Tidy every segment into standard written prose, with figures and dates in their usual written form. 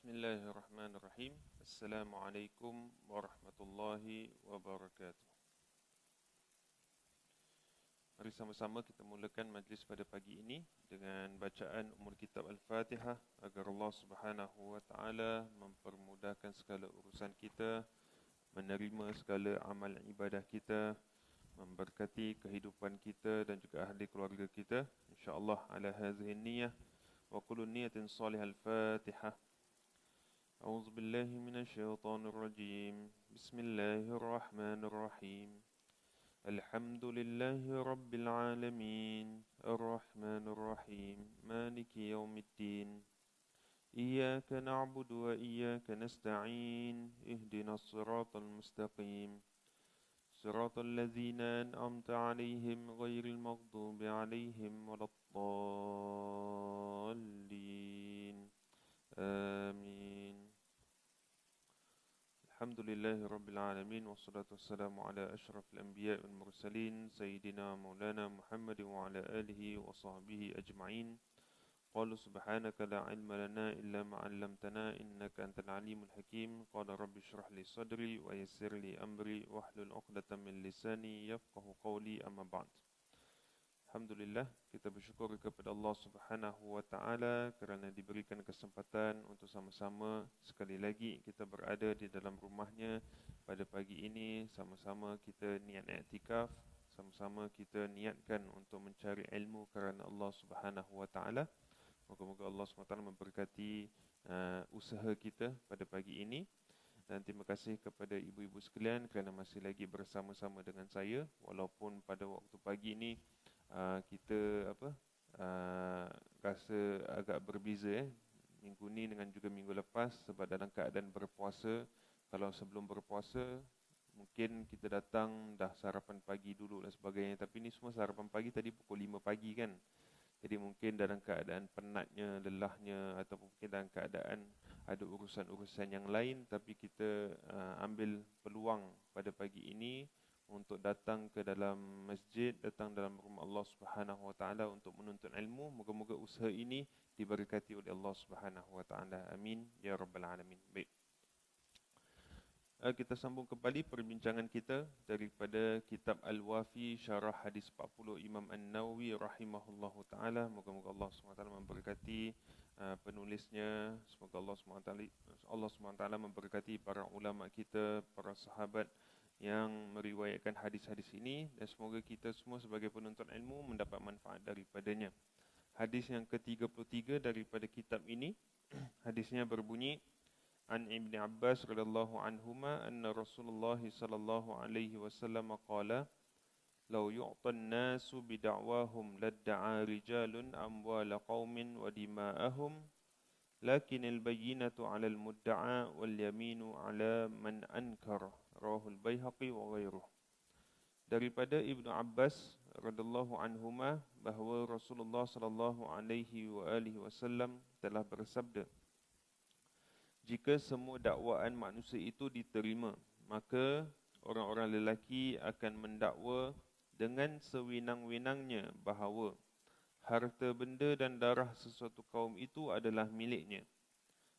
Bismillahirrahmanirrahim. Assalamualaikum warahmatullahi wabarakatuh. Mari sama-sama kita mulakan majlis pada pagi ini dengan bacaan umul kitab Al-Fatihah agar Allah Subhanahu wa taala mempermudahkan segala urusan kita, menerima segala amal ibadah kita, memberkati kehidupan kita dan juga ahli keluarga kita. Insya-Allah ala hadhihi niyyah wa kullu niyatin salihah. Al-Fatihah. أعوذ بالله من الشيطان الرجيم بسم الله الرحمن الرحيم الحمد لله رب العالمين الرحمن الرحيم مالك يوم الدين إياك نعبد وإياك نستعين اهدنا الصراط المستقيم صراط الذين أنعمت عليهم غير المغضوب عليهم ولا الضالين آمين. Alhamdulillahi Rabbil Alamin. Wassalatu wassalamu ala ashrafil anbiya wal mursalin Sayyidina Maulana Muhammad wa ala alihi wa sahbihi ajma'in. Qala subhanaka la ilma lana illa ma 'allamtana innaka antal alimul hakim. Qala rabbi shrah li sadri wa yassir li amri wahlul 'uqdatam min lisani yafqahu qawli, amma ba'd. Alhamdulillah, kita bersyukur kepada Allah Subhanahu wa taala kerana diberikan kesempatan untuk sama-sama sekali lagi kita berada di dalam rumahnya pada pagi ini. Sama-sama kita niat i'tikaf, sama-sama kita niatkan untuk mencari ilmu kerana Allah Subhanahu wa taala. Moga-moga Allah Subhanahu wa taala memberkati usaha kita pada pagi ini. Dan terima kasih kepada ibu-ibu sekalian kerana masih lagi bersama-sama dengan saya walaupun pada waktu pagi ini kita rasa agak berbeza minggu ni dengan juga minggu lepas sebab dalam keadaan berpuasa. Kalau sebelum berpuasa mungkin kita datang dah sarapan pagi dulu dan sebagainya, tapi ni semua sarapan pagi tadi pukul 5 pagi kan. Jadi mungkin dalam keadaan penatnya, lelahnya ataupun mungkin dalam keadaan ada urusan-urusan yang lain, tapi kita ambil peluang pada pagi ini untuk datang ke dalam masjid, datang dalam rumah Allah Subhanahu wa taala untuk menuntut ilmu. Moga-moga usaha ini diberkati oleh Allah Subhanahu wa taala. Amin ya rabbal alamin. Baik. Kita sambung kembali perbincangan kita daripada kitab Al-Wafi Syarah Hadis 40 Imam An-Nawawi rahimahullahu taala. Moga-moga Allah Subhanahu wa taala memberkati penulisnya. Semoga Allah Subhanahu wa taala memberkati para ulama kita, para sahabat yang meriwayatkan hadis-hadis ini, dan semoga kita semua sebagai penuntut ilmu mendapat manfaat daripadanya. Hadis yang ke-33 daripada kitab ini, hadisnya berbunyi, An Ibn Abbas radhiyallahu anhuma anna Rasulullah sallallahu alaihi wasallam qala law yu'ta an-nasu bid'awahum ladda'a rijalun amwala qaumin wa dima'ahum lakinil bayyinatu 'alal mudda'a wal yaminu 'ala man ankara. Rawahul Baihaqi wa ghairuh. Daripada Ibnu Abbas radhiyallahu anhuma bahawa Rasulullah sallallahu alaihi wasallam telah bersabda, jika semua dakwaan manusia itu diterima, maka orang-orang lelaki akan mendakwa dengan sewinang-winangnya bahawa harta benda dan darah sesuatu kaum itu adalah miliknya.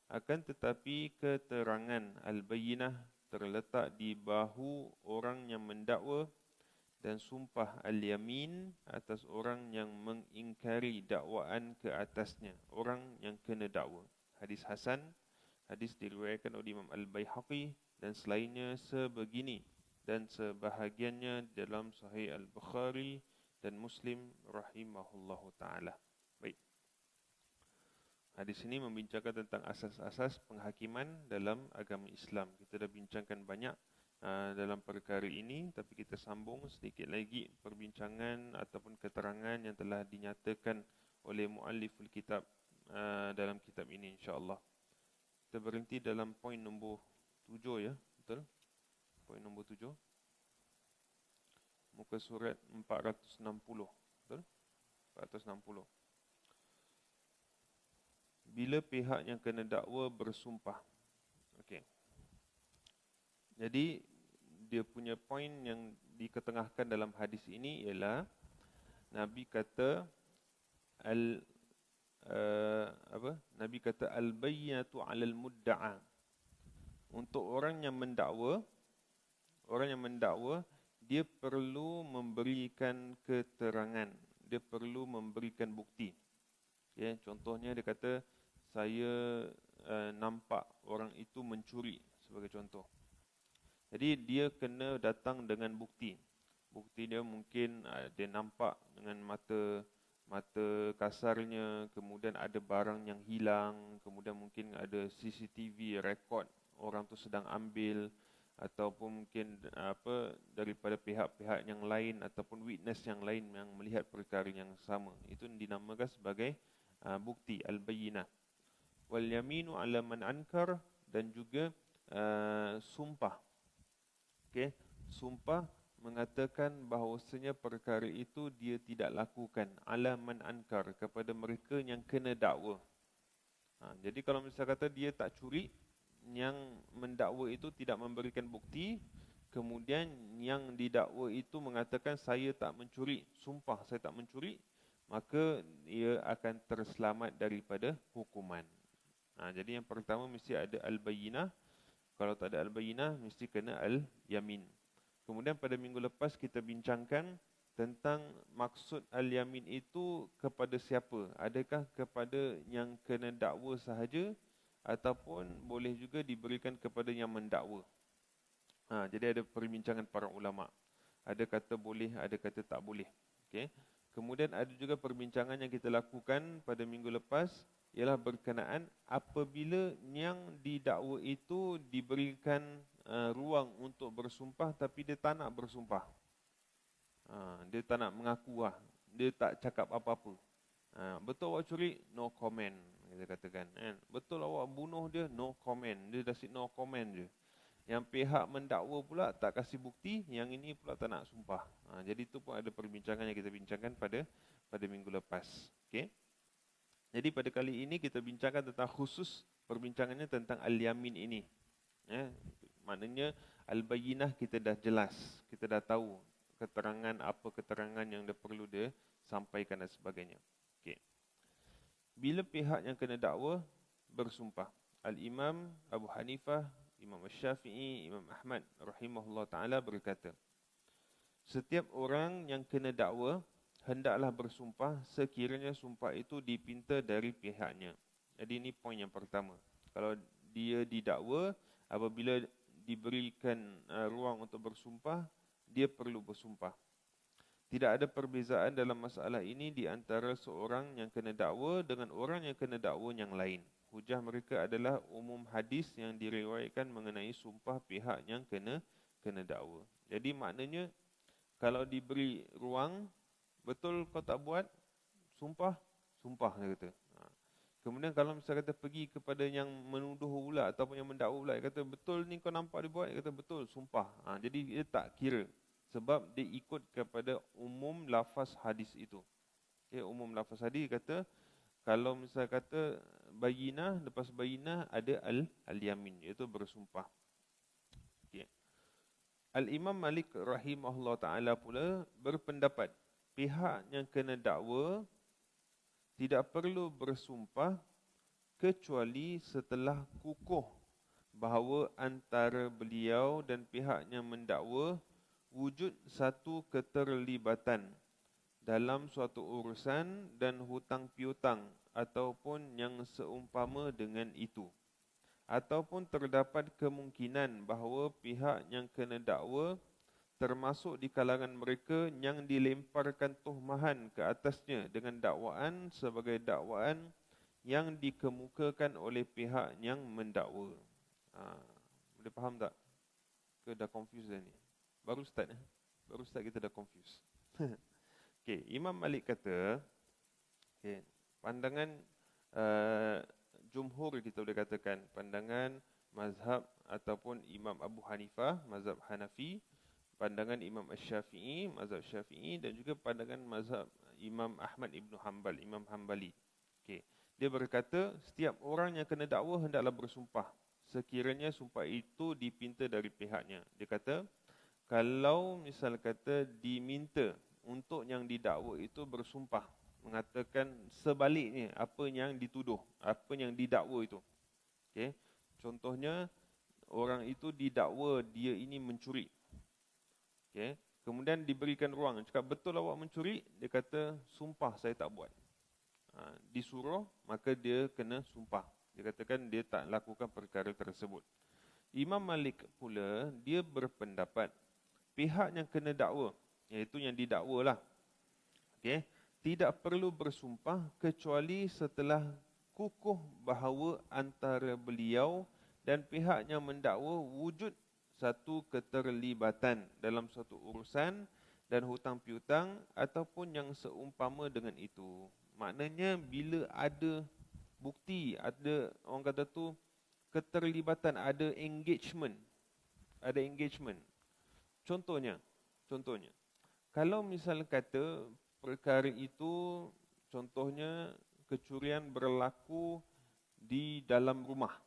Akan tetapi keterangan al-bayyinah terletak di bahu orang yang mendakwa dan sumpah al-yamin atas orang yang mengingkari dakwaan ke atasnya, orang yang kena dakwa. Hadis hasan. Hadis diriwayatkan oleh Imam Al-Baihaqi dan selainnya sebegini dan sebahagiannya dalam Sahih Al-Bukhari dan Muslim rahimahullahu taala. Baik. Hadis ini membincangkan tentang asas-asas penghakiman dalam agama Islam. Kita dah bincangkan banyak dalam perkara ini, tapi kita sambung sedikit lagi perbincangan ataupun keterangan yang telah dinyatakan oleh mualliful kitab dalam kitab ini, insya-Allah. Kita berhenti dalam poin nombor 7 ya, betul? Poin nombor 7. Muka surat 460, betul? 460. Bila pihak yang kena dakwa bersumpah. Okey. Jadi dia punya poin yang diketengahkan dalam hadis ini ialah Nabi kata Nabi kata al-bayyinatu 'alal mudda'a. Untuk orang yang mendakwa, dia perlu memberikan keterangan, dia perlu memberikan bukti. Okay, contohnya dia kata saya nampak orang itu mencuri sebagai contoh. Jadi dia kena datang dengan bukti. Bukti dia mungkin dia nampak dengan mata kasarnya, kemudian ada barang yang hilang, kemudian mungkin ada CCTV rekod orang tu sedang ambil, ataupun mungkin daripada pihak-pihak yang lain ataupun witness yang lain yang melihat perkara yang sama. Itu dinamakan sebagai bukti al-bayyinah. Wal yaminu 'ala man ankar, dan juga sumpah. Okey, sumpah mengatakan bahawasanya perkara itu dia tidak lakukan, 'ala man ankar, kepada mereka yang kena dakwa. Jadi kalau misalnya kata dia tak curi, yang mendakwa itu tidak memberikan bukti, kemudian yang didakwa itu mengatakan saya tak mencuri, sumpah saya tak mencuri, maka ia akan terselamat daripada hukuman. Jadi yang pertama mesti ada al-bayyinah. Kalau tak ada al-bayyinah, mesti kena al-yamin. Kemudian pada minggu lepas kita bincangkan tentang maksud al-yamin itu kepada siapa. Adakah kepada yang kena dakwa sahaja, ataupun boleh juga diberikan kepada yang mendakwa. Jadi ada perbincangan para ulama. Ada kata boleh, ada kata tak boleh. Okay. Kemudian ada juga perbincangan yang kita lakukan pada minggu lepas, ialah berkenaan apabila yang didakwa itu diberikan ruang untuk bersumpah tapi dia tak nak bersumpah. Dia tak nak mengaku lah. Dia tak cakap apa-apa. Betul awak curi? No comment, kita katakan. Betul awak bunuh dia? No comment. Dia dah sit no comment je. Yang pihak mendakwa pula tak kasih bukti, yang ini pula tak nak sumpah. Jadi itu pun ada perbincangan yang kita bincangkan pada minggu lepas. Okay? Jadi pada kali ini kita bincangkan tentang khusus perbincangannya tentang al-yamin ini. Maknanya al-bayyinah kita dah jelas, kita dah tahu keterangan apa keterangan yang dia perlu dia sampaikan dan sebagainya. Okay. Bila pihak yang kena dakwa bersumpah, Al-Imam Abu Hanifah, Imam Syafi'i, Imam Ahmad rahimahullah ta'ala berkata, setiap orang yang kena dakwa hendaklah bersumpah sekiranya sumpah itu dipinta dari pihaknya. Jadi ini poin yang pertama. Kalau dia didakwa, apabila diberikan ruang untuk bersumpah, dia perlu bersumpah. Tidak ada perbezaan dalam masalah ini di antara seorang yang kena dakwa dengan orang yang kena dakwa yang lain. Hujah mereka adalah umum hadis yang diriwayatkan mengenai sumpah pihak yang kena dakwa. Jadi maknanya kalau diberi ruang, betul kau tak buat, sumpah, dia kata. Kemudian kalau misalnya kata pergi kepada yang menuduh pula ataupun yang mendakwa pula, dia kata betul ni kau nampak dia buat, dia kata betul, sumpah. Jadi dia tak kira. Sebab dia ikut kepada umum lafaz hadis itu. Umum lafaz hadis kata, kalau misalnya kata bayinah, lepas bayinah ada al-yamin, iaitu bersumpah. Al-Imam Malik rahimahullah ta'ala pula berpendapat, pihak yang kena dakwa tidak perlu bersumpah kecuali setelah kukuh bahawa antara beliau dan pihak yang mendakwa wujud satu keterlibatan dalam suatu urusan dan hutang piutang ataupun yang seumpama dengan itu, ataupun terdapat kemungkinan bahawa pihak yang kena dakwa termasuk di kalangan mereka yang dilemparkan tuhmahan ke atasnya dengan dakwaan sebagai dakwaan yang dikemukakan oleh pihak yang mendakwa. Boleh faham tak? Ke dah confused dah ni? Baru start kita dah confused. Okay, Imam Malik kata, pandangan jumhur kita boleh katakan, pandangan mazhab ataupun Imam Abu Hanifah, mazhab Hanafi, pandangan Imam Syafi'i, mazhab Syafi'i, dan juga pandangan mazhab Imam Ahmad Ibn Hanbal, Imam Hanbali. Okay. Dia berkata, setiap orang yang kena dakwa hendaklah bersumpah sekiranya sumpah itu dipinta dari pihaknya. Dia kata, kalau misal kata diminta untuk yang didakwa itu bersumpah, mengatakan sebaliknya apa yang dituduh, apa yang didakwa itu. Okey. Contohnya orang itu didakwa dia ini mencuri. Okey. Kemudian diberikan ruang, cakap betul awak mencuri, dia kata sumpah saya tak buat. Disuruh, maka dia kena sumpah. Dia katakan dia tak lakukan perkara tersebut. Imam Malik pula, dia berpendapat pihak yang kena dakwa, iaitu yang didakwa lah, okay, tidak perlu bersumpah kecuali setelah kukuh bahawa antara beliau dan pihak yang mendakwa wujud satu keterlibatan dalam suatu urusan dan hutang piutang ataupun yang seumpama dengan itu. Maknanya bila ada bukti, ada orang kata tu keterlibatan, ada engagement. Contohnya, kalau misal kata perkara itu, contohnya kecurian berlaku di dalam rumah.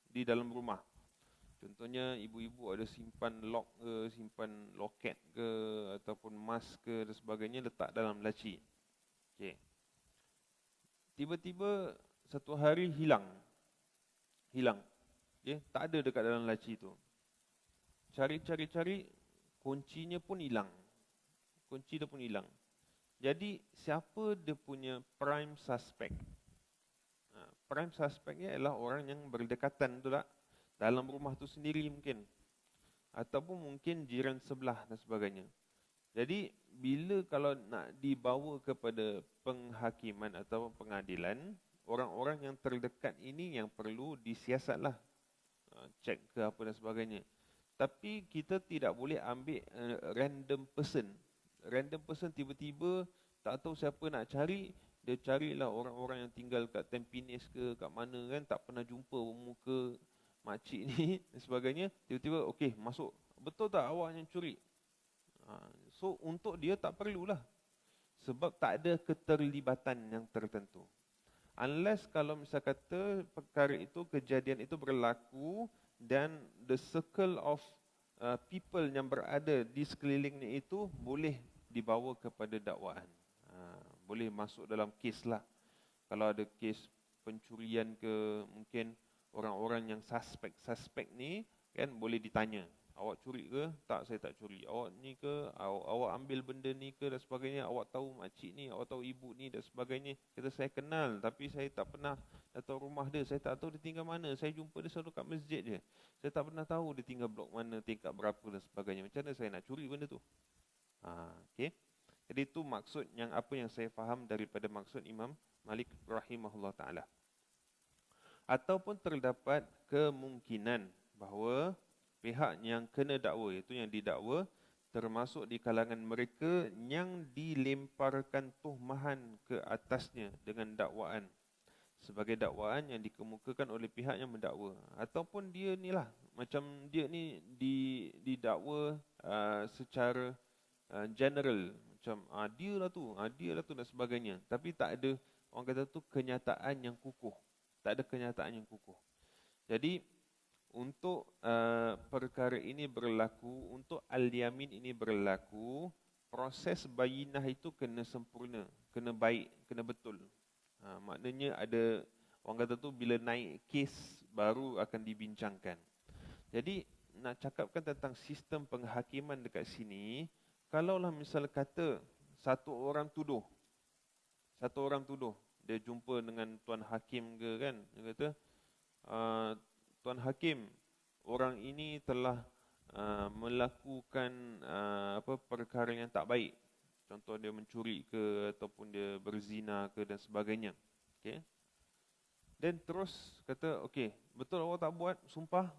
Di dalam rumah. Contohnya ibu-ibu ada simpan lock ke, simpan loket ke, ataupun emas ke dan sebagainya letak dalam laci. Okey. Tiba-tiba satu hari hilang. Okey, tak ada dekat dalam laci tu. Cari, kuncinya pun hilang. Kunci dia pun hilang. Jadi siapa dia punya prime suspect? Prime suspectnya adalah orang yang berdekatan tu tak? Dalam rumah tu sendiri mungkin, ataupun mungkin jiran sebelah dan sebagainya. Jadi bila kalau nak dibawa kepada penghakiman atau pengadilan, orang-orang yang terdekat ini yang perlu disiasatlah, cek ke apa dan sebagainya. Tapi kita tidak boleh ambil random person. Random person tiba-tiba tak tahu siapa nak cari, dia carilah orang-orang yang tinggal kat Tampines ke kat mana kan, tak pernah jumpa muka makcik ni dan sebagainya, tiba-tiba okey masuk, betul tak awak yang curi? So untuk dia tak perlulah, sebab tak ada keterlibatan yang tertentu. Unless kalau misal kata perkara itu, kejadian itu berlaku dan the circle of people yang berada di sekelilingnya itu boleh dibawa kepada dakwaan, boleh masuk dalam kes lah. Kalau ada kes pencurian ke, mungkin orang-orang yang suspek ni kan boleh ditanya, awak curi ke? Tak, saya tak curi. Awak ni ke? Awak ambil benda ni ke dan sebagainya? Awak tahu makcik ni, awak tahu ibu ni dan sebagainya? Kata saya kenal tapi saya tak pernah datang rumah dia, saya tak tahu dia tinggal mana. Saya jumpa dia selalu kat masjid je. Saya tak pernah tahu dia tinggal blok mana, tingkat berapa dan sebagainya. Macam mana saya nak curi benda tu? Okey. Jadi itu maksud yang apa yang saya faham daripada maksud Imam Malik rahimahullah ta'ala. Ataupun terdapat kemungkinan bahawa pihak yang kena dakwa, iaitu yang didakwa, termasuk di kalangan mereka yang dilemparkan tuhmahan ke atasnya dengan dakwaan, sebagai dakwaan yang dikemukakan oleh pihak yang mendakwa. Ataupun dia ni lah, macam dia ni didakwa secara general, macam dia lah tu dan sebagainya, tapi tak ada orang kata tu kenyataan yang kukuh. Tak ada kenyataan yang kukuh. Jadi untuk perkara ini berlaku, untuk al-yamin ini berlaku, proses bayinah itu kena sempurna, kena baik, kena betul. Maknanya ada orang kata tu bila naik kes baru akan dibincangkan. Jadi nak cakapkan tentang sistem penghakiman dekat sini, kalaulah misal kata satu orang tuduh, dia jumpa dengan Tuan Hakim ke kan, dia kata, Tuan Hakim, orang ini telah melakukan perkara yang tak baik. Contoh dia mencuri ke, ataupun dia berzina ke dan sebagainya. Okay. Dan terus kata, okey, betul awak tak buat, sumpah.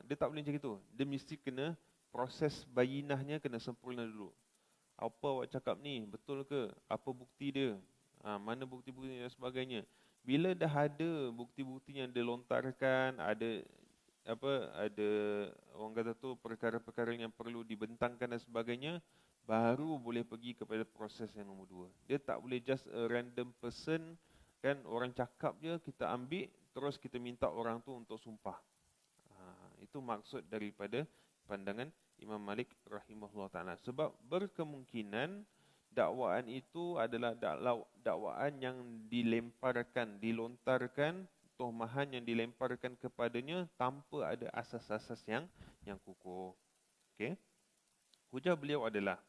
Dia tak boleh macam itu. Dia mesti kena proses bayinahnya kena sempurna dulu. Apa awak cakap ni, betul ke? Apa bukti dia? Mana bukti-bukti dan sebagainya. Bila dah ada bukti-bukti yang dilontarkan, ada orang kata tu perkara-perkara yang perlu dibentangkan dan sebagainya, baru boleh pergi kepada proses yang nombor 2. Dia tak boleh just a random person kan, orang cakap je kita ambil terus kita minta orang tu untuk sumpah. Itu maksud daripada pandangan Imam Malik rahimahullah ta'ala. Sebab berkemungkinan dakwaan itu adalah dakwaan yang dilontarkan, tohmahan yang dilemparkan kepadanya tanpa ada asas-asas yang kukuh. Okey. Hujah beliau adalah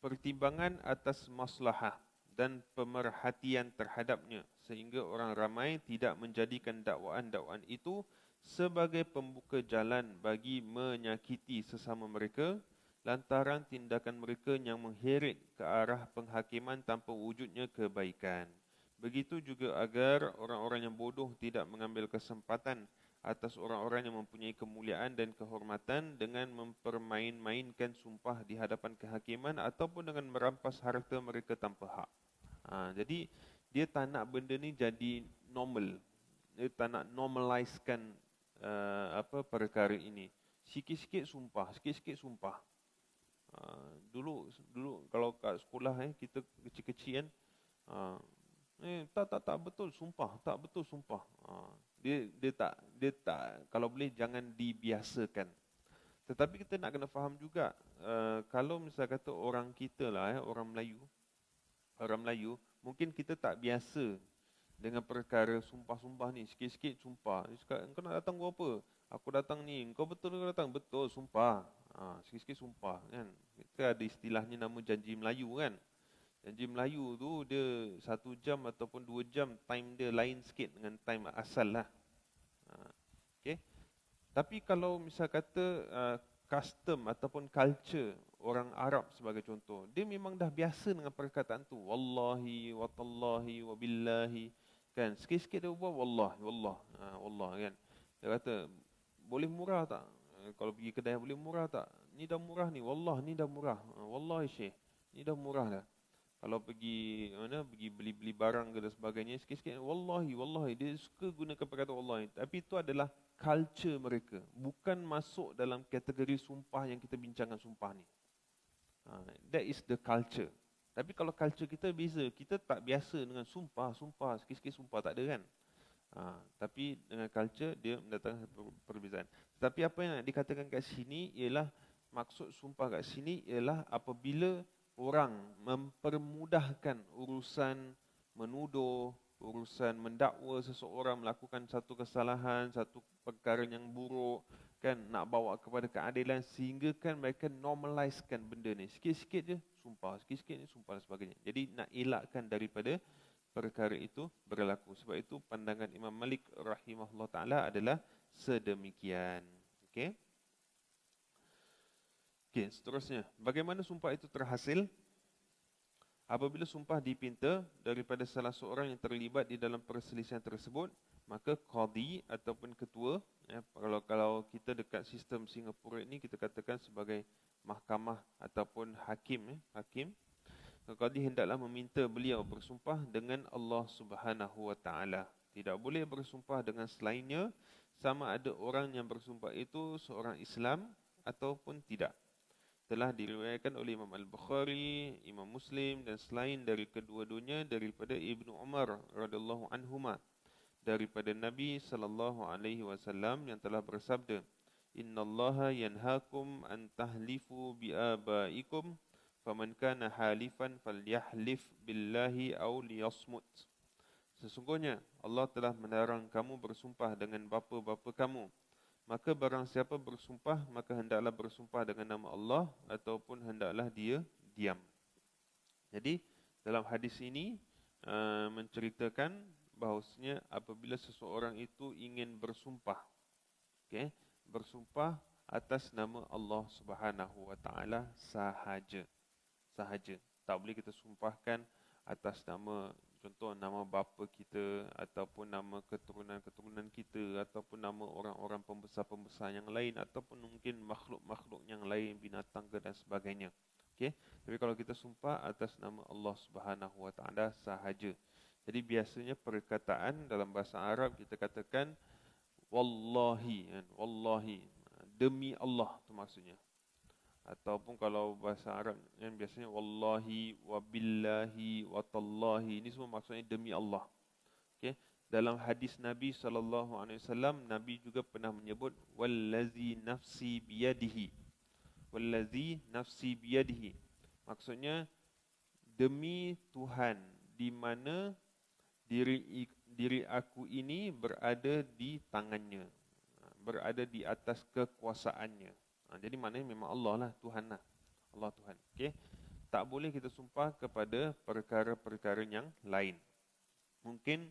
pertimbangan atas maslahah dan pemerhatian terhadapnya sehingga orang ramai tidak menjadikan dakwaan-dakwaan itu sebagai pembuka jalan bagi menyakiti sesama mereka lantaran tindakan mereka yang mengheret ke arah penghakiman tanpa wujudnya kebaikan. Begitu juga agar orang-orang yang bodoh tidak mengambil kesempatan atas orang-orang yang mempunyai kemuliaan dan kehormatan dengan mempermain-mainkan sumpah di hadapan kehakiman ataupun dengan merampas harta mereka tanpa hak. Jadi dia tak nak benda ni jadi normal. Dia tak nak normalizekan perkara ini. Sikit-sikit sumpah, sikit-sikit sumpah. Dulu kalau kat sekolah kita kecil-kecil kan, tak betul sumpah, tak betul sumpah. Dia tak kalau boleh jangan dibiasakan. Tetapi kita nak kena faham juga, kalau misal kata orang kita lah orang Melayu, mungkin kita tak biasa dengan perkara sumpah-sumpah ni. Sikit-sikit sumpah. Dia cakap, "Engkau nak datang buat apa?" "Aku datang ni." "Engkau betul ke datang?" "Betul, sumpah." Sikit-sikit sumpah kan. Kita ada istilahnya nama janji Melayu kan. Janji Melayu tu dia 1 jam ataupun 2 jam, time dia lain sikit dengan time asal lah. Okay. Tapi kalau misal kata custom ataupun culture orang Arab sebagai contoh, dia memang dah biasa dengan perkataan tu. Wallahi, watallahi, wabillahi. Kan, sikit-sikit dia buat wallah, wallah kan. Dia kata, boleh murah tak? Kalau pergi kedai boleh murah tak? Ni dah murah ni, wallah ni dah murah. Wallahi syekh, ni dah murah dah. Kalau pergi pergi beli-beli barang ke dan sebagainya, sikit-sikit wallahi dia suka gunakan perkataan wallahi. Tapi itu adalah culture mereka, bukan masuk dalam kategori sumpah yang kita bincangkan sumpah ni. That is the culture. Tapi kalau culture kita beza, kita tak biasa dengan sumpah, sikit-sikit sumpah tak ada kan. Tapi dengan culture dia mendatangkan perbezaan. Tapi apa yang nak dikatakan kat sini ialah maksud sumpah kat sini ialah apabila orang mempermudahkan urusan menuduh, urusan mendakwa seseorang melakukan satu kesalahan, satu perkara yang buruk, kan, nak bawa kepada keadilan sehingga kan mereka normalizekan benda ni. Sikit-sikit je sumpah, sikit-sikit ni sumpah dan sebagainya. Jadi nak elakkan daripada perkara itu berlaku. Sebab itu pandangan Imam Malik rahimahullah ta'ala adalah sedemikian. Okey. Okey, seterusnya, bagaimana sumpah itu terhasil? Apabila sumpah dipinta daripada salah seorang yang terlibat di dalam perselisihan tersebut, maka qadi ataupun ketua, kalau kita dekat sistem Singapura ini kita katakan sebagai mahkamah ataupun hakim, qadi hendaklah meminta beliau bersumpah dengan Allah Subhanahu wa taala. Tidak boleh bersumpah dengan selainnya, sama ada orang yang bersumpah itu seorang Islam ataupun tidak. Telah diriwayatkan oleh Imam Al-Bukhari, Imam Muslim dan selain dari kedua-duanya daripada Ibnu Umar radhiyallahu anhuma, daripada Nabi sallallahu alaihi wasallam yang telah bersabda, "Innallaha yanhaakum an tahlifu bi abaikum, faman kana halifan falyahlif billahi aw liyasmut." Sesungguhnya Allah telah melarang kamu bersumpah dengan bapa-bapa kamu. Maka barang siapa bersumpah, maka hendaklah bersumpah dengan nama Allah ataupun hendaklah dia diam. Jadi dalam hadis ini menceritakan bahawasanya apabila seseorang itu ingin bersumpah, bersumpah atas nama Allah Subhanahu wa taala sahaja. Tak boleh kita sumpahkan atas nama, contoh nama bapa kita ataupun nama keturunan-keturunan kita ataupun nama orang-orang pembesar-pembesar yang lain ataupun mungkin makhluk-makhluk yang lain, binatang ke dan sebagainya. Okey, tapi kalau kita sumpah atas nama Allah Subhanahu wa taala sahaja. Jadi biasanya perkataan dalam bahasa Arab kita katakan wallahi, wallahi, demi Allah tu maksudnya. Ataupun kalau bahasa Arab yang biasanya wallahi, wabillahi, watallahi, ini semua maksudnya demi Allah. Okey, dalam hadis Nabi SAW, Nabi juga pernah menyebut wallazi nafsi biyadihi. Wallazi nafsi biyadihi. Maksudnya demi Tuhan di mana diri aku ini berada di tangannya, berada di atas kekuasaannya. Jadi maknanya memang Allah lah, Tuhan lah. Allah Tuhan. Okay? Tak boleh kita sumpah kepada perkara-perkara yang lain. Mungkin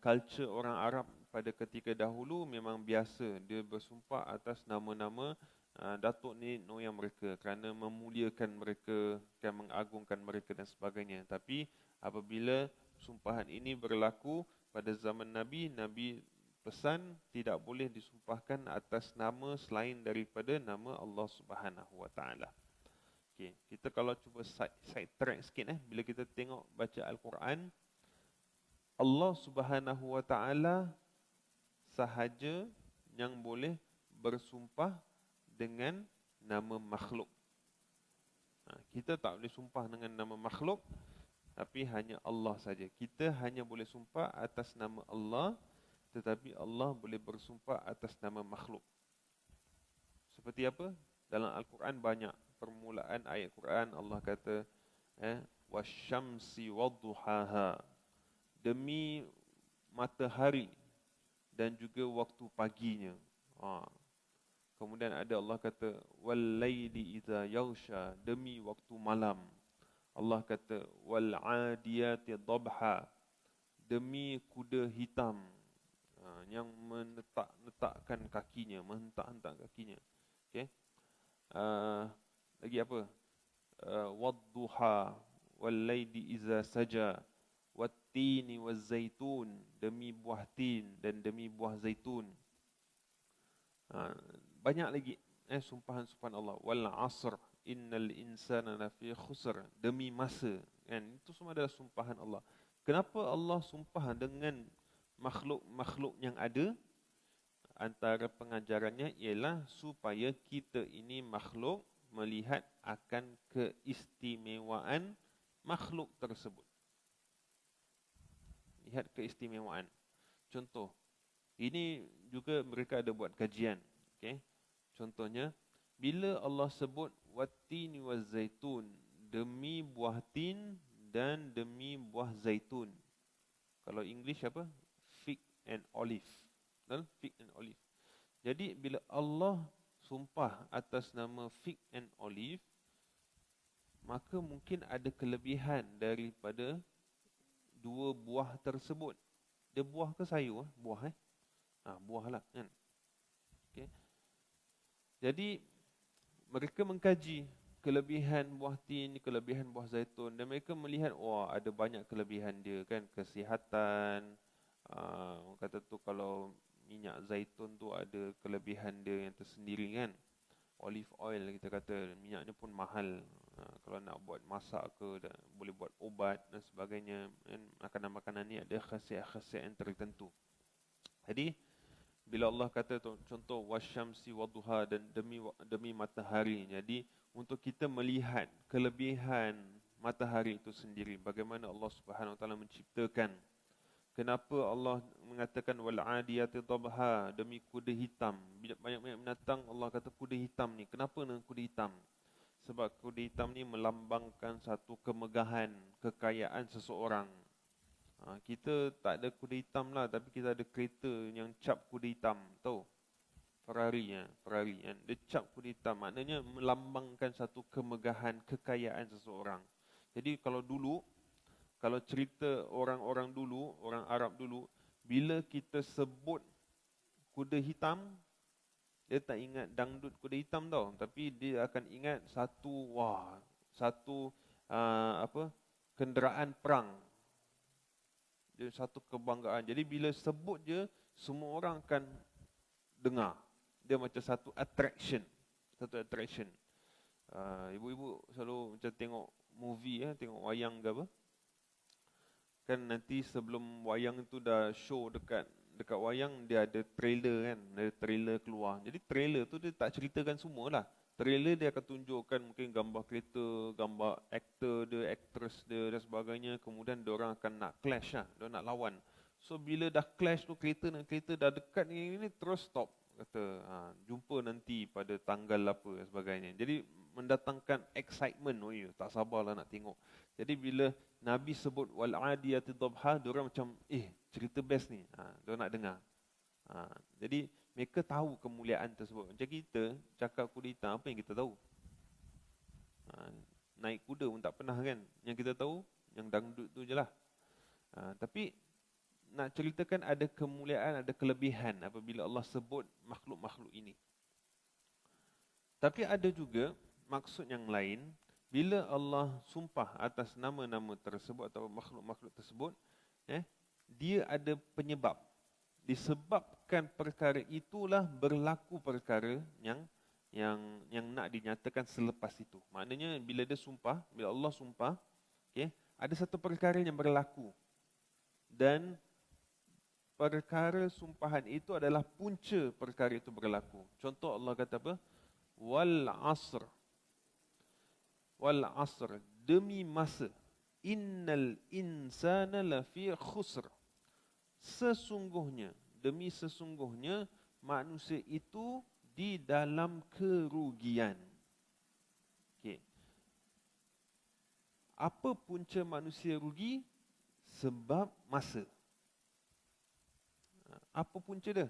culture orang Arab pada ketika dahulu memang biasa dia bersumpah atas nama-nama datuk nenek moyang mereka kerana memuliakan mereka dan mengagungkan mereka dan sebagainya. Tapi apabila sumpahan ini berlaku pada zaman Nabi, Nabi pesan tidak boleh disumpahkan atas nama selain daripada nama Allah Subhanahu Wa Taala. Okey, kita kalau cuba side track sikit bila kita tengok baca Al-Quran, Allah Subhanahu Wa Taala sahaja yang boleh bersumpah dengan nama makhluk. Kita tak boleh sumpah dengan nama makhluk, tapi hanya Allah saja. Kita hanya boleh sumpah atas nama Allah, tetapi Allah boleh bersumpah atas nama makhluk. Seperti apa? Dalam Al-Quran banyak permulaan ayat Quran Allah kata wasyamsi wadduhaha, demi matahari dan juga waktu paginya. Kemudian ada Allah kata wal laili idza yaghsha, demi waktu malam. Allah kata wal adiyati dhabha, demi kuda hitam yang menetap-netapkan kakinya, menghentak-hentak kakinya. Okey. Lagi apa? Wadduha wal laili idza saja wattini wazzaitun, demi buah tin dan demi buah zaitun. Banyak lagi sumpahan-sumpahan Allah. Wal asr innal insana lafi khusr, demi masa. Kan itu semua adalah sumpahan Allah. Kenapa Allah sumpah dengan makhluk-makhluk yang ada? Antara pengajarannya ialah supaya kita ini makhluk melihat akan keistimewaan makhluk tersebut. Lihat keistimewaan. Contoh, ini juga mereka ada buat kajian. Okay? Contohnya, bila Allah sebut wattini wazzaitun, demi buah tin dan demi buah zaitun. Kalau English apa? Fig and olive. Betul? Fig and olive. Jadi bila Allah sumpah atas nama fig and olive, maka mungkin ada kelebihan daripada dua buah tersebut. Dia buah ke sayur? Buah buah lah kan. Okay. Jadi mereka mengkaji kelebihan buah tin, kelebihan buah zaitun, dan mereka melihat ada banyak kelebihan dia kan, kesihatan. Orang kata tu kalau minyak zaitun tu ada kelebihan dia yang tersendiri kan. Olive oil kita kata minyaknya pun mahal. Kalau nak buat masak ke, boleh buat ubat dan sebagainya. Makanan-makanan ni ada khasiat-khasiat yang tertentu. Jadi bila Allah kata contoh wasyamsi wadduha, dan demi matahari. Jadi untuk kita melihat kelebihan matahari itu sendiri, bagaimana Allah Subhanahu Wa Taala menciptakan. Kenapa Allah mengatakan wal adiyati dhabha, demi kuda hitam. Banyak-banyak binatang Allah kata kuda hitam ni. Kenapa dengan kuda hitam? Sebab kuda hitam ni melambangkan satu kemegahan, kekayaan seseorang. Kita tak ada kuda hitam lah, tapi kita ada kereta yang cap kuda hitam. Tahu? Ferrari kan. Dia cap kuda hitam. Maknanya melambangkan satu kemegahan, kekayaan seseorang. Jadi kalau cerita orang-orang dulu, orang Arab dulu, bila kita sebut kuda hitam, dia tak ingat dangdut kuda hitam tau, tapi dia akan ingat satu kenderaan perang. Dia satu kebanggaan. Jadi bila sebut je, semua orang akan dengar. Dia macam satu attraction. Ibu-ibu selalu macam tengok movie tengok wayang ke apa. Kan nanti sebelum wayang itu dah show dekat wayang, dia ada trailer kan, ada trailer keluar. Jadi trailer tu dia tak ceritakan semualah. Trailer dia akan tunjukkan mungkin gambar kereta, gambar aktor dia, actress dia dan sebagainya. Kemudian diorang akan nak clash diorang nak lawan. So bila dah clash tu, kereta dah dekat ni terus stop. Kata jumpa nanti pada tanggal apa dan sebagainya. Jadi mendatangkan excitement, tak sabarlah nak tengok. Jadi bila Nabi sebut wal adiyati dhabha, diorang macam cerita best ni. Diorang nak dengar. Jadi mereka tahu kemuliaan tersebut. Macam kita cakap kudita, apa yang kita tahu? Naik kuda pun tak pernah kan. Yang kita tahu yang dangdut tu je lah. Tapi nak ceritakan ada kemuliaan, ada kelebihan apabila Allah sebut makhluk-makhluk ini. Tapi ada juga maksud yang lain, bila Allah sumpah atas nama-nama tersebut atau makhluk-makhluk tersebut, dia ada penyebab. Disebabkan perkara itulah berlaku perkara yang nak dinyatakan selepas itu. Maknanya bila dia sumpah, bila Allah sumpah, ada satu perkara yang berlaku. Dan perkara sumpahan itu adalah punca perkara itu berlaku. Contoh Allah kata apa? Wal asr. Wal asr, demi masa. Innal insana lafi khusr. Sesungguhnya, demi sesungguhnya manusia itu di dalam kerugian. Apa punca manusia rugi? Sebab masa. Apa punca dia?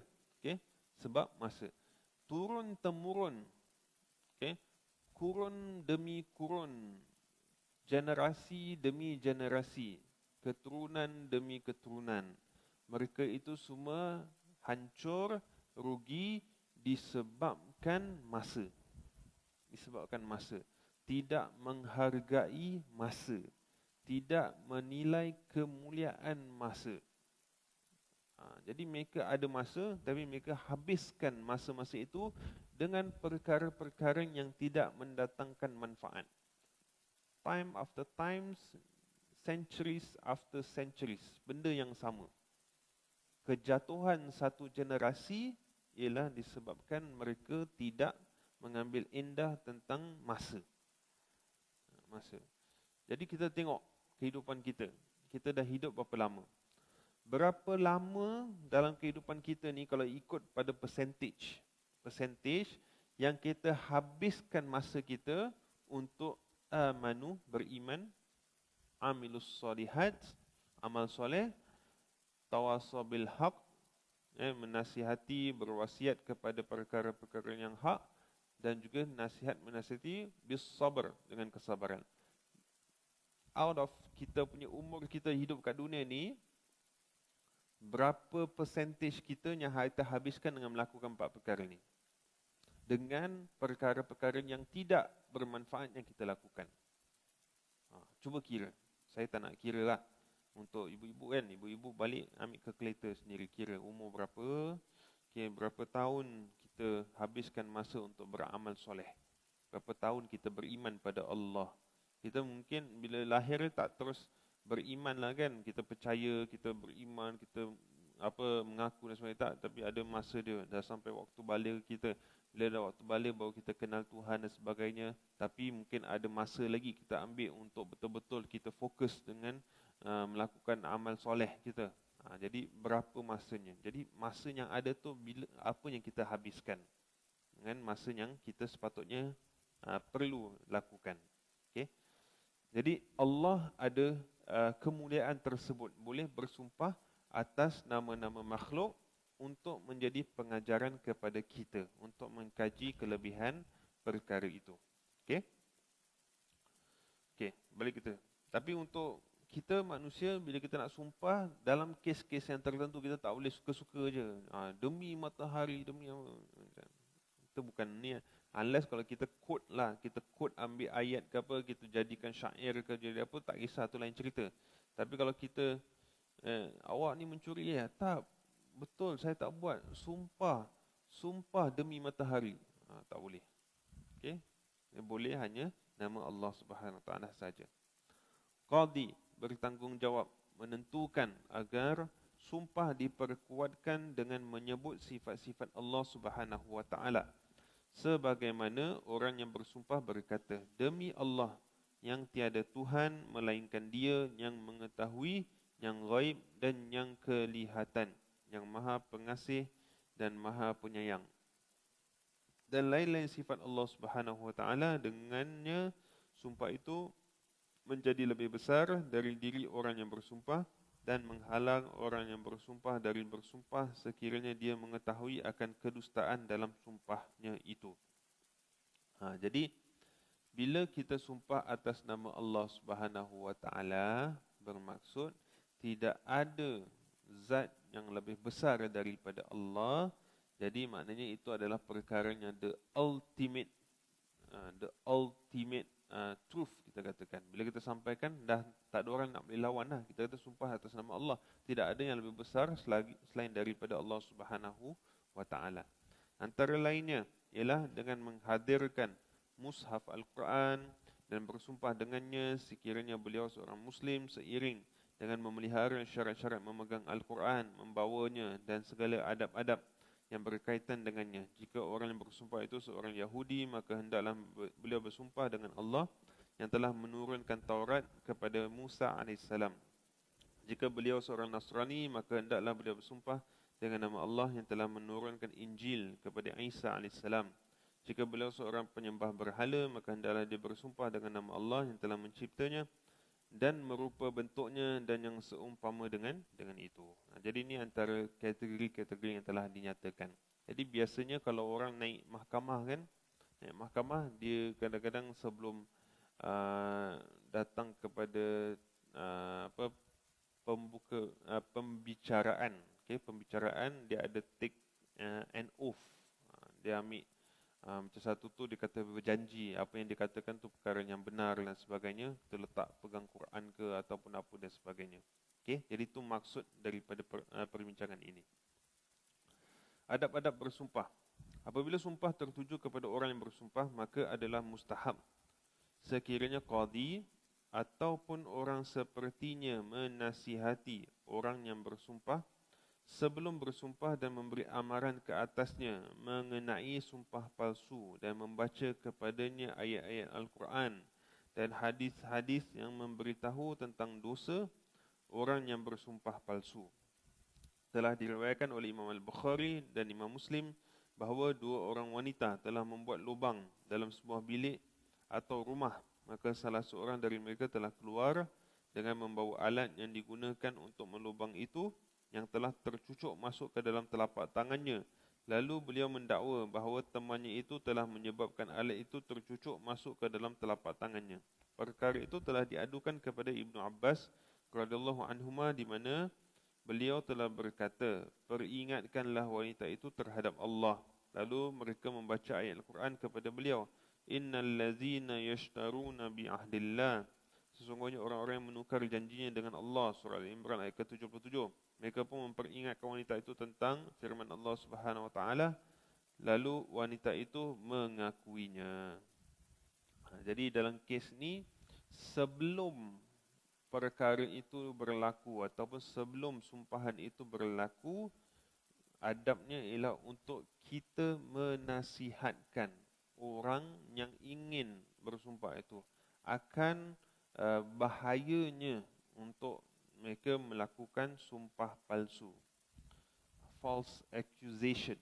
Sebab masa. Turun temurun. Kurun demi kurun. Generasi demi generasi. Keturunan demi keturunan. Mereka itu semua hancur, rugi disebabkan masa. Disebabkan masa. Tidak menghargai masa. Tidak menilai kemuliaan masa. Jadi mereka ada masa, tapi mereka habiskan masa-masa itu dengan perkara-perkara yang tidak mendatangkan manfaat. Time after times, centuries after centuries. Benda yang sama. Kejatuhan satu generasi ialah disebabkan mereka tidak mengambil indah tentang masa. Masa. Jadi kita tengok kehidupan kita. Kita dah hidup berapa lama? Berapa lama dalam kehidupan kita ni kalau ikut pada percentage yang kita habiskan masa kita untuk amanu, beriman, amilus solihat, amal soleh, tawasaw bil haq, menasihati, berwasiat kepada perkara-perkara yang hak, dan juga nasihat menasihati bis sabar, dengan kesabaran. Out of kita punya umur kita hidup kat dunia ni, berapa percentage kita yang kita habiskan dengan melakukan empat perkara ni? Dengan perkara-perkara yang tidak bermanfaat yang kita lakukan. Cuba kira. Saya tak nak kira lah. Untuk ibu-ibu kan, ibu-ibu balik ambil kalkulator sendiri, kira umur berapa, berapa tahun kita habiskan masa untuk beramal soleh. Berapa tahun kita beriman pada Allah. Kita mungkin bila lahir tak terus beriman lah kan, kita percaya, kita beriman, kita mengaku dan sebagainya, tak, tapi ada masa dia, dah sampai waktu balik kita, bila dah waktu balik baru kita kenal Tuhan dan sebagainya, tapi mungkin ada masa lagi kita ambil untuk betul-betul kita fokus dengan melakukan amal soleh kita. Jadi berapa masanya? Jadi masa yang ada tu bila apa yang kita habiskan dengan masa yang kita sepatutnya perlu lakukan. Jadi Allah ada kemuliaan tersebut, boleh bersumpah atas nama-nama makhluk untuk menjadi pengajaran kepada kita, untuk mengkaji kelebihan perkara itu. Okey, balik kita. Tapi untuk kita manusia, bila kita nak sumpah, dalam kes-kes yang tertentu kita tak boleh suka-suka je. Demi matahari, demi apa. Itu bukan ni. Unless kalau kita quote lah, kita quote ambil ayat ke apa, kita jadikan syair ke jadi apa, tak kisah, tu lain cerita. Tapi kalau kita awak ni mencuri ya, tak, betul saya tak buat, sumpah demi matahari, tak boleh. Boleh hanya nama Allah Subhanahu Wa Taala saja. Qadi, bertanggungjawab, menentukan agar sumpah diperkuatkan dengan menyebut sifat-sifat Allah Subhanahu Wa Taala. Sebagaimana orang yang bersumpah berkata, demi Allah yang tiada Tuhan melainkan Dia yang mengetahui yang ghaib dan yang kelihatan, yang Maha Pengasih dan Maha Penyayang. Dan lain-lain sifat Allah Subhanahu Wa Taala, dengannya sumpah itu menjadi lebih besar dari diri orang yang bersumpah dan menghalang orang yang bersumpah dari bersumpah sekiranya dia mengetahui akan kedustaan dalam sumpahnya itu. Jadi bila kita sumpah atas nama Allah Subhanahu Wa Taala, bermaksud tidak ada zat yang lebih besar daripada Allah. Jadi maknanya itu adalah perkaranya the ultimate truth, kita katakan. Bila kita sampaikan, dah tak ada orang nak boleh lawan lah. Kita kata sumpah atas nama Allah. Tidak ada yang lebih besar selain daripada Allah Subhanahu Wa Taala. Antara lainnya ialah dengan menghadirkan mushaf Al-Quran dan bersumpah dengannya sekiranya beliau seorang Muslim seiring dengan memelihara syarat-syarat memegang Al-Quran, membawanya dan segala adab-adab yang berkaitan dengannya. Jika orang yang bersumpah itu seorang Yahudi, maka hendaklah beliau bersumpah dengan Allah yang telah menurunkan Taurat kepada Musa AS. Jika beliau seorang Nasrani, maka hendaklah beliau bersumpah dengan nama Allah yang telah menurunkan Injil kepada Isa AS. Jika beliau seorang penyembah berhala, maka hendaklah dia bersumpah dengan nama Allah yang telah menciptanya dan merupa bentuknya dan yang seumpama dengan itu. Jadi ini antara kategori-kategori yang telah dinyatakan. Jadi biasanya kalau orang naik mahkamah kan, naik mahkamah dia kadang-kadang sebelum datang kepada pembicaraan, pembicaraan dia ada take an oath. Dia ambil macam satu tu dia kata berjanji apa yang dikatakan tu perkara yang benar dan sebagainya, kita letak pegang Quran ke ataupun apa dan sebagainya. Jadi itu maksud daripada perbincangan ini. Adab-adab bersumpah. Apabila sumpah tertuju kepada orang yang bersumpah, maka adalah mustahab sekiranya qadi ataupun orang sepertinya menasihati orang yang bersumpah sebelum bersumpah dan memberi amaran ke atasnya mengenai sumpah palsu dan membaca kepadanya ayat-ayat Al-Quran dan hadis-hadis yang memberitahu tentang dosa orang yang bersumpah palsu. Telah diriwayatkan oleh Imam Al-Bukhari dan Imam Muslim bahawa dua orang wanita telah membuat lubang dalam sebuah bilik atau rumah, maka salah seorang dari mereka telah keluar dengan membawa alat yang digunakan untuk melubang itu yang telah tercucuk masuk ke dalam telapak tangannya. Lalu beliau mendakwa bahawa temannya itu telah menyebabkan alat itu tercucuk masuk ke dalam telapak tangannya. Perkara itu telah diadukan kepada Ibnu Abbas radhiyallahu anhuma di mana beliau telah berkata, peringatkanlah wanita itu terhadap Allah. Lalu mereka membaca ayat Al-Quran kepada beliau. Innal ladzina yashtaruna bi ahdillah. Sesungguhnya orang-orang yang menukar janjinya dengan Allah. Surah Al-Imran ayat ke-77. Mereka pun memperingatkan wanita itu tentang firman Allah Subhanahu Wa Taala. Lalu wanita itu mengakuinya. Jadi dalam kes ni, sebelum perkara itu berlaku ataupun sebelum sumpahan itu berlaku, adabnya ialah untuk kita menasihatkan orang yang ingin bersumpah itu akan bahayanya untuk mereka melakukan sumpah palsu, false accusation.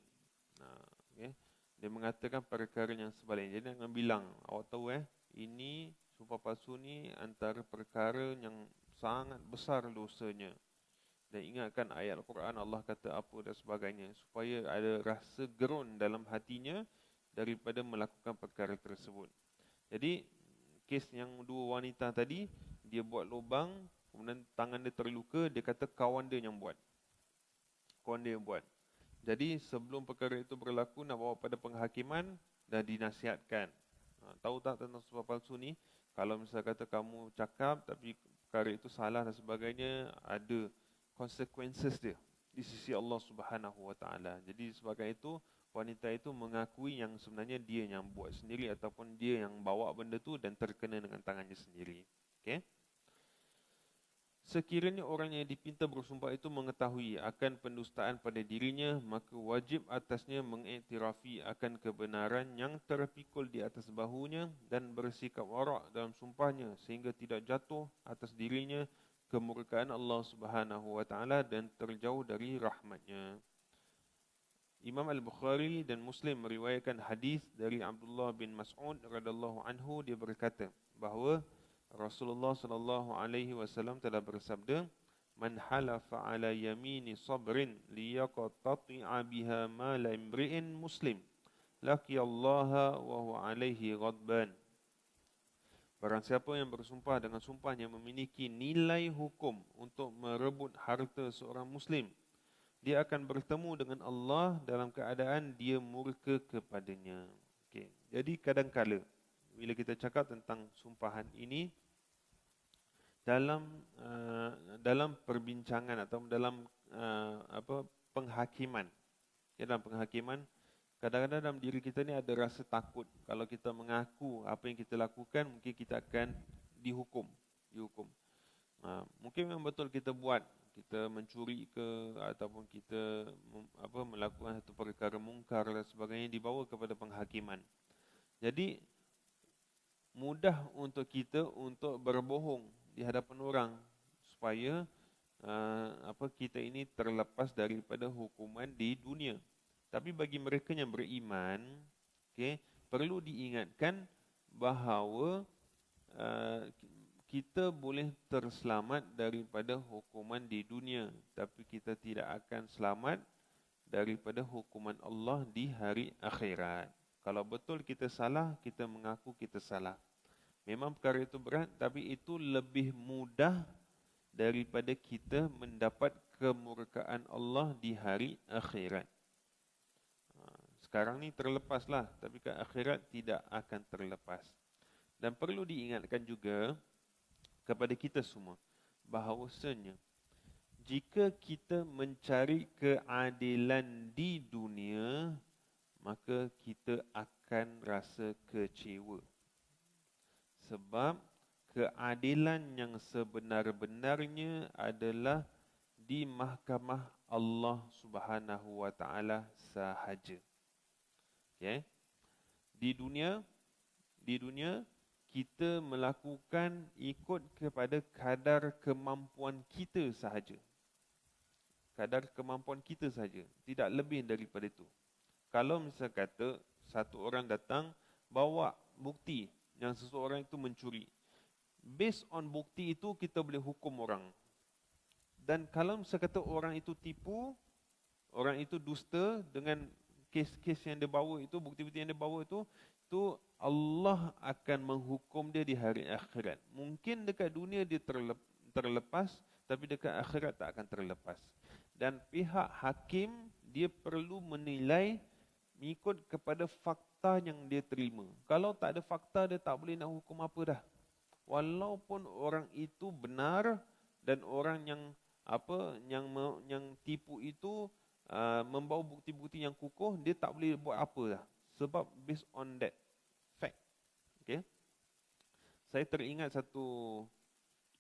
Dia mengatakan perkara yang sebaliknya. Jadi jangan bilang, awak tahu ini sumpah palsu ni antara perkara yang sangat besar dosanya. Dan ingatkan ayat Al-Quran, Allah kata apa dan sebagainya, supaya ada rasa gerun dalam hatinya daripada melakukan perkara tersebut. Jadi kes yang dua wanita tadi, dia buat lubang, kemudian tangan dia terluka, dia kata kawan dia yang buat. Kawan dia yang buat. Jadi sebelum perkara itu berlaku, nak bawa pada penghakiman dan dinasihatkan. Tahu tak tentang sumpah palsu ni? Kalau misalnya kata kamu cakap tapi perkara itu salah dan sebagainya, ada consequences dia di sisi Allah Subhanahu Wa Taala. Jadi sebagai itu, wanita itu mengakui yang sebenarnya dia yang buat sendiri ataupun dia yang bawa benda tu dan terkena dengan tangannya sendiri. Okey? Sekiranya orang yang dipinta bersumpah itu mengetahui akan pendustaan pada dirinya, maka wajib atasnya mengiktirafi akan kebenaran yang terpikul di atas bahunya dan bersikap warak dalam sumpahnya sehingga tidak jatuh atas dirinya kemurkaan Allah Subhanahu Wa Taala dan terjauh dari rahmatnya. Imam Al-Bukhari dan Muslim meriwayatkan hadis dari Abdullah bin Mas'ud radhiyallahu anhu, dia berkata bahawa Rasulullah sallallahu alaihi wasallam telah bersabda, "Man halafa ala yamini sabrin liyaqtati'a biha mal imri'in muslim, laqiyallaha wa huwa alaihi ghadban." Barang siapa yang bersumpah dengan sumpah yang memiliki nilai hukum untuk merebut harta seorang muslim, dia akan bertemu dengan Allah dalam keadaan dia murka kepadanya. Okey. Jadi kadang-kala bila kita cakap tentang sumpahan ini dalam dalam perbincangan atau dalam penghakiman. Okay, dalam penghakiman kadang-kadang dalam diri kita ni ada rasa takut kalau kita mengaku apa yang kita lakukan mungkin kita akan dihukum. Mungkin memang betul kita buat, kita mencuri ke ataupun kita melakukan satu perkara mungkar dan sebagainya, dibawa kepada penghakiman. Jadi mudah untuk kita untuk berbohong di hadapan orang supaya kita ini terlepas daripada hukuman di dunia. Tapi bagi mereka yang beriman, perlu diingatkan bahawa kita boleh terselamat daripada hukuman di dunia, tapi kita tidak akan selamat daripada hukuman Allah di hari akhirat. Kalau betul kita salah, kita mengaku kita salah. Memang perkara itu berat, tapi itu lebih mudah daripada kita mendapat kemurkaan Allah di hari akhirat. Sekarang ni terlepaslah, tapi ke akhirat tidak akan terlepas. Dan perlu diingatkan juga kepada kita semua bahawasanya jika kita mencari keadilan di dunia, maka kita akan rasa kecewa. Sebab keadilan yang sebenar-benarnya adalah di mahkamah Allah Subhanahu wa taala sahaja. Okay. Di dunia kita melakukan ikut kepada kadar kemampuan kita sahaja. Kadar kemampuan kita sahaja, tidak lebih daripada itu. Kalau misalnya kata satu orang datang bawa bukti yang seseorang itu mencuri, based on bukti itu kita boleh hukum orang. Dan kalau misalnya kata orang itu tipu, orang itu dusta dengan kes-kes yang dia bawa itu, bukti-bukti yang dia bawa itu Allah akan menghukum dia di hari akhirat. Mungkin dekat dunia dia terlepas, tapi dekat akhirat tak akan terlepas. Dan pihak hakim dia perlu menilai mengikut kepada fakta yang dia terima. Kalau tak ada fakta, dia tak boleh nak hukum apa dah. Walaupun orang itu benar dan orang yang tipu itu membawa bukti-bukti yang kukuh, dia tak boleh buat apa dah. Sebab based on that fact. Okay? Saya teringat satu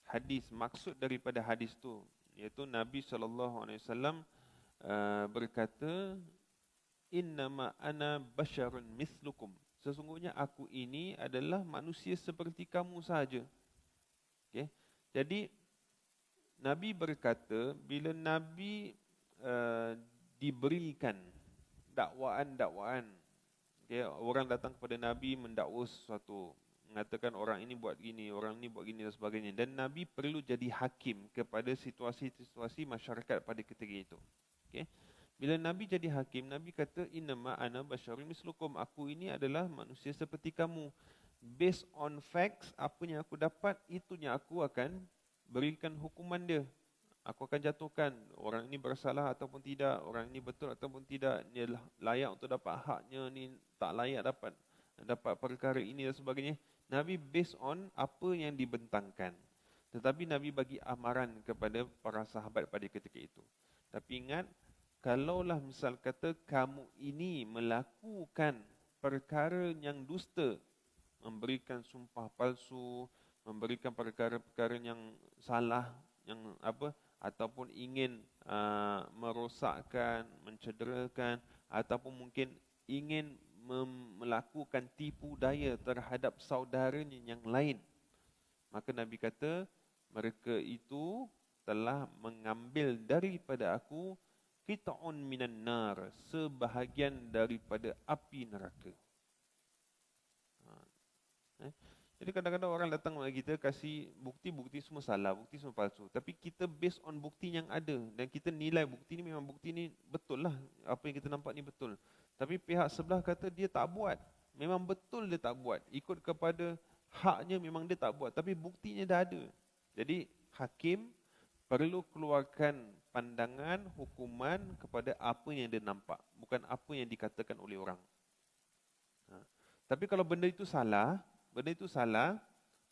hadis, maksud daripada hadis tu iaitu Nabi SAW berkata, "Innama ana basyarun mislukum." Sesungguhnya aku ini adalah manusia seperti kamu sahaja. Okay? Jadi Nabi berkata, bila Nabi diberikan dakwaan, orang datang kepada Nabi mendakwa sesuatu, mengatakan orang ini buat gini, orang ini buat gini dan sebagainya, dan Nabi perlu jadi hakim kepada situasi-situasi masyarakat pada ketika itu. Okay? Bila Nabi jadi hakim, Nabi kata, "Innama ana basyarun mislukum." Aku ini adalah manusia seperti kamu. Based on facts, apa yang aku dapat, itunya aku akan berikan hukuman dia. Aku akan jatuhkan orang ini bersalah ataupun tidak, orang ini betul ataupun tidak, dia layak untuk dapat haknya, ni tak layak dapat perkara ini dan sebagainya. Nabi based on apa yang dibentangkan. Tetapi Nabi bagi amaran kepada para sahabat pada ketika itu. Tapi ingat, kalaulah misal kata kamu ini melakukan perkara yang dusta, memberikan sumpah palsu, memberikan perkara-perkara yang salah, yang ataupun ingin merosakkan, mencederakan, ataupun mungkin ingin melakukan tipu daya terhadap saudaranya yang lain, maka Nabi kata mereka itu telah mengambil daripada aku qit'un minan nar, sebahagian daripada api neraka. Jadi kadang-kadang orang datang kepada kita kasih bukti-bukti semua salah, bukti semua palsu. Tapi kita based on bukti yang ada dan kita nilai bukti ni memang bukti ni betul lah. Apa yang kita nampak ni betul. Tapi pihak sebelah kata dia tak buat. Memang betul dia tak buat. Ikut kepada haknya memang dia tak buat. Tapi buktinya dah ada. Jadi hakim perlu keluarkan pandangan, hukuman kepada apa yang dia nampak. Bukan apa yang dikatakan oleh orang. Tapi kalau benda itu salah,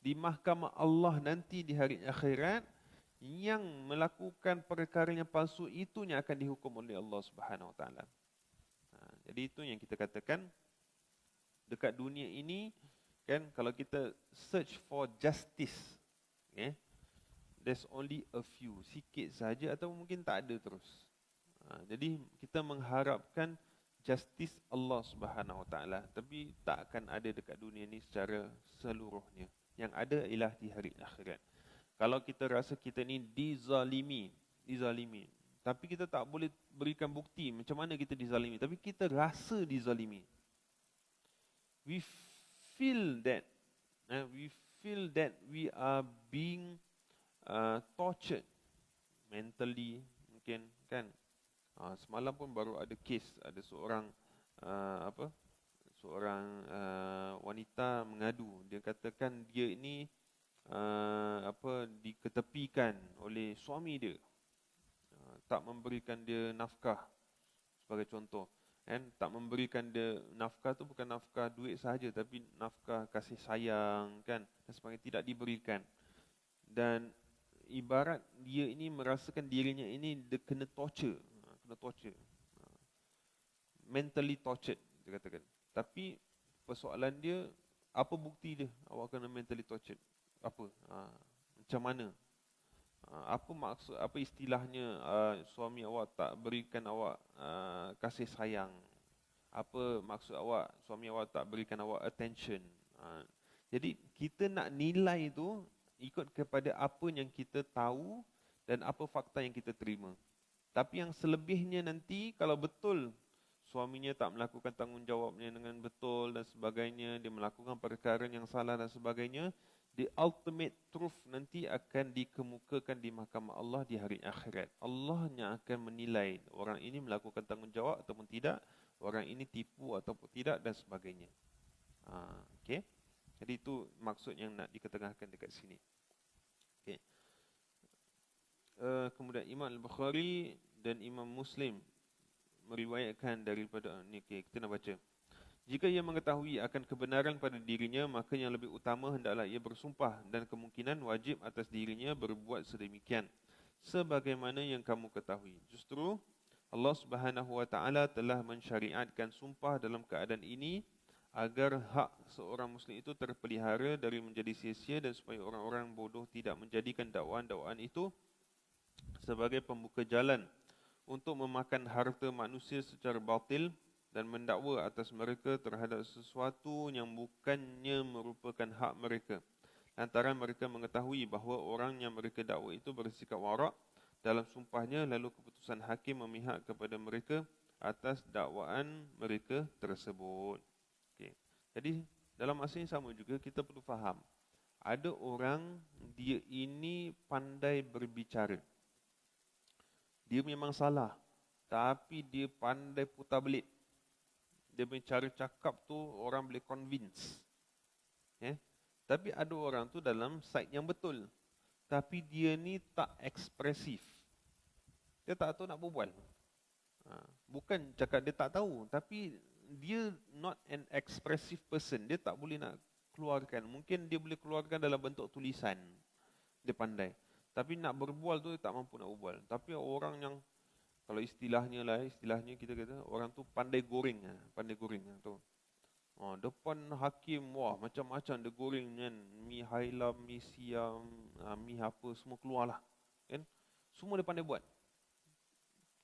di mahkamah Allah nanti di hari akhirat, yang melakukan perkara yang palsu itunya akan dihukum oleh Allah Subhanahu Wa Taala. Jadi itu yang kita katakan dekat dunia ini kan, kalau kita search for justice, okay, there's only a few, sikit saja atau mungkin tak ada terus. Jadi kita mengharapkan justice Allah Subhanahu Wa Taala, tapi tak akan ada dekat dunia ni secara seluruhnya. Yang ada ialah di hari akhirat. Kalau kita rasa kita ni dizalimi, tapi kita tak boleh berikan bukti macam mana kita dizalimi, tapi kita rasa dizalimi. We feel that we are being tortured mentally, mungkin kan. Semalam pun baru ada kes, ada seorang wanita mengadu. Dia katakan dia ini diketepikan oleh suami dia, tak memberikan dia nafkah sebagai contoh. Tak memberikan dia nafkah tu bukan nafkah duit sahaja, tapi nafkah kasih sayang kan, dan sebagainya, tidak diberikan. Dan ibarat dia ini merasakan dirinya ini dia kena torture, mentally tortured dia katakan. Tapi persoalan dia, apa bukti dia awak kena mentally tortured? Apa? Macam mana? Apa maksud, apa istilahnya suami awak tak berikan awak kasih sayang? Apa maksud awak suami awak tak berikan awak attention? Jadi kita nak nilai itu ikut kepada apa yang kita tahu dan apa fakta yang kita terima. Tapi yang selebihnya nanti, kalau betul suaminya tak melakukan tanggungjawabnya dengan betul dan sebagainya, dia melakukan perkara yang salah dan sebagainya, the ultimate truth nanti akan dikemukakan di mahkamah Allah di hari akhirat. Allah yang akan menilai orang ini melakukan tanggungjawab ataupun tidak, orang ini tipu ataupun tidak dan sebagainya. Okay? Jadi itu maksud yang nak diketengahkan dekat sini. Okay. Kemudian Imam Al-Bukhari dan Imam Muslim meriwayatkan daripada ni, okay, kita nak baca. Jika ia mengetahui akan kebenaran pada dirinya, maka yang lebih utama hendaklah ia bersumpah, dan kemungkinan wajib atas dirinya berbuat sedemikian sebagaimana yang kamu ketahui. Justru Allah Subhanahu Wa Taala telah mensyariatkan sumpah dalam keadaan ini agar hak seorang muslim itu terpelihara dari menjadi sia-sia, dan supaya orang-orang bodoh tidak menjadikan dakwaan-dakwaan itu sebagai pembuka jalan untuk memakan harta manusia secara batil dan mendakwa atas mereka terhadap sesuatu yang bukannya merupakan hak mereka. Lantaran mereka mengetahui bahawa orang yang mereka dakwa itu bersikap warak dalam sumpahnya, lalu keputusan hakim memihak kepada mereka atas dakwaan mereka tersebut. Okay. Jadi dalam masa yang sama juga kita perlu faham, ada orang dia ini pandai berbicara. Dia memang salah, tapi dia pandai putar belit. Dia punya cara cakap tu orang boleh convince. Tapi ada orang tu dalam side yang betul, tapi dia ni tak ekspresif. Dia tak tahu nak berbual. Bukan cakap dia tak tahu, tapi dia not an expressive person. Dia tak boleh nak keluarkan. Mungkin dia boleh keluarkan dalam bentuk tulisan. Dia pandai. Tapi nak berbual tu dia tak mampu nak berbual. Tapi orang yang, kalau istilahnya kita kata orang tu pandai goreng tu. Depan hakim, wah macam-macam dia goreng kan. Mi hailam, mi siam, mi apa semua keluarlah. Kan? Semua dia pandai buat.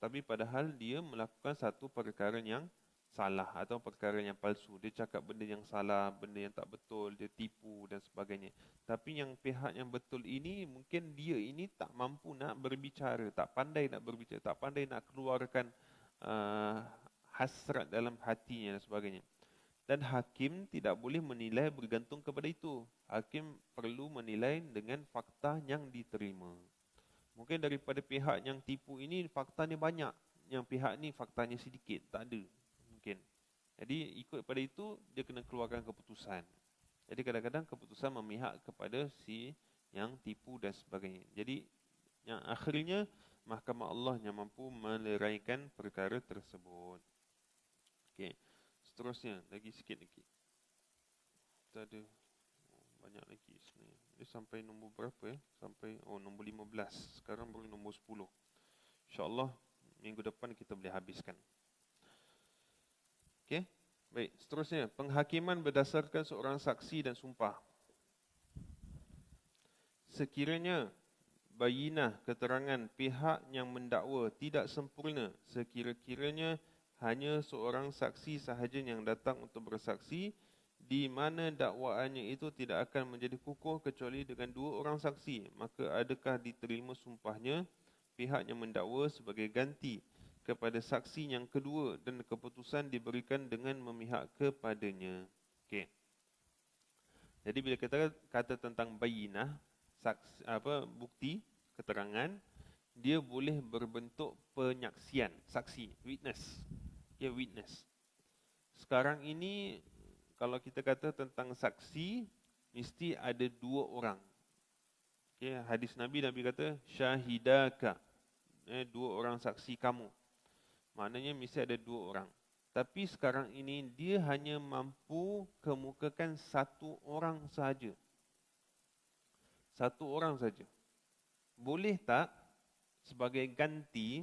Tapi padahal dia melakukan satu perkara yang salah atau perkara yang palsu. Dia cakap benda yang salah, benda yang tak betul, dia tipu dan sebagainya. Tapi yang pihak yang betul ini, mungkin dia ini tak mampu nak berbicara, tak pandai nak berbicara, tak pandai nak keluarkan hasrat dalam hatinya dan sebagainya. Dan hakim tidak boleh menilai bergantung kepada itu. Hakim perlu menilai dengan fakta yang diterima. Mungkin daripada pihak yang tipu ini faktanya banyak, yang pihak ni faktanya sedikit, tak ada. Mungkin. Jadi ikut pada itu dia kena keluarkan keputusan. Jadi kadang-kadang keputusan memihak kepada si yang tipu dan sebagainya. Jadi yang akhirnya mahkamah Allah yang mampu meleraikan perkara tersebut. Okey. Seterusnya lagi sikit lagi. Kita ada banyak lagi sebenarnya. Ini sampai nombor berapa ya? Sampai nombor 15. Sekarang baru nombor 10. InsyaAllah minggu depan kita boleh habiskan. Okey. Baik, seterusnya penghakiman berdasarkan seorang saksi dan sumpah. Sekiranya bayinah keterangan pihak yang mendakwa tidak sempurna, sekira-kiranya hanya seorang saksi sahaja yang datang untuk bersaksi, di mana dakwaannya itu tidak akan menjadi kukuh kecuali dengan dua orang saksi, maka adakah diterima sumpahnya pihak yang mendakwa sebagai ganti kepada saksi yang kedua dan keputusan diberikan dengan memihak kepadanya. Okey. Jadi bila kita kata tentang bayinah, saksi, bukti, keterangan, dia boleh berbentuk penyaksian, saksi, witness. Ya, witness. Sekarang ini kalau kita kata tentang saksi, mesti ada dua orang. Okay, hadis Nabi kata syahidaka, dua orang saksi kamu. Maknanya mesti ada dua orang. Tapi sekarang ini dia hanya mampu kemukakan satu orang sahaja. Satu orang saja. Boleh tak sebagai ganti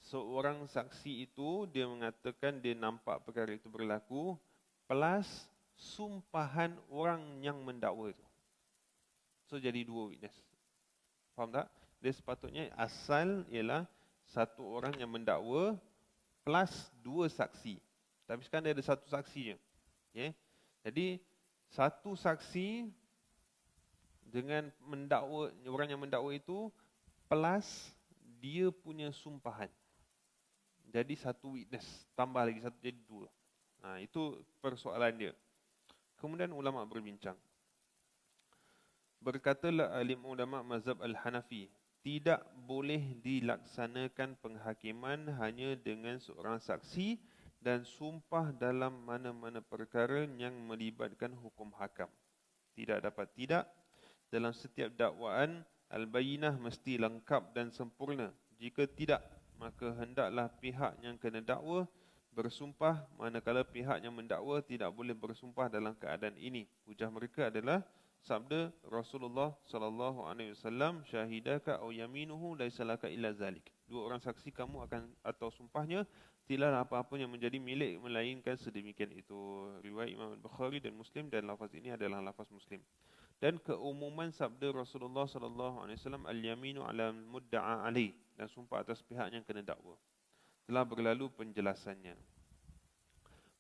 seorang saksi itu dia mengatakan dia nampak perkara itu berlaku plus sumpahan orang yang mendakwa itu. So jadi dua witness. Faham tak? Dia sepatutnya asal ialah satu orang yang mendakwa plus dua saksi. Tapi sekarang dia ada satu saksi je. Okay? Jadi satu saksi dengan mendakwa, orang yang mendakwa itu plus dia punya sumpahan. Jadi satu witness, tambah lagi satu jadi dua. Itu persoalan dia. Kemudian ulama berbincang. Berkatalah alim ulama mazhab Al-Hanafi, tidak boleh dilaksanakan penghakiman hanya dengan seorang saksi dan sumpah dalam mana-mana perkara yang melibatkan hukum hakam. Tidak dapat tidak. Dalam setiap dakwaan, al-bayinah mesti lengkap dan sempurna. Jika tidak, maka hendaklah pihak yang kena dakwa bersumpah, manakala pihak yang mendakwa tidak boleh bersumpah dalam keadaan ini. Hujah mereka adalah sabda Rasulullah sallallahu alaihi wasallam, syahidaka aw yaminuhu laisa laka illa zalik. Dua orang saksi kamu akan atau sumpahnya tidaklah apa-apa yang menjadi milik melainkan sedemikian itu. Riwayat Imam Al-Bukhari dan Muslim, dan lafaz ini adalah lafaz Muslim. Dan keumuman sabda Rasulullah sallallahu alaihi wasallam, al-yaminu ala mudda'a alaih, dan sumpah atas pihak yang kena dakwa. Telah berlalu penjelasannya.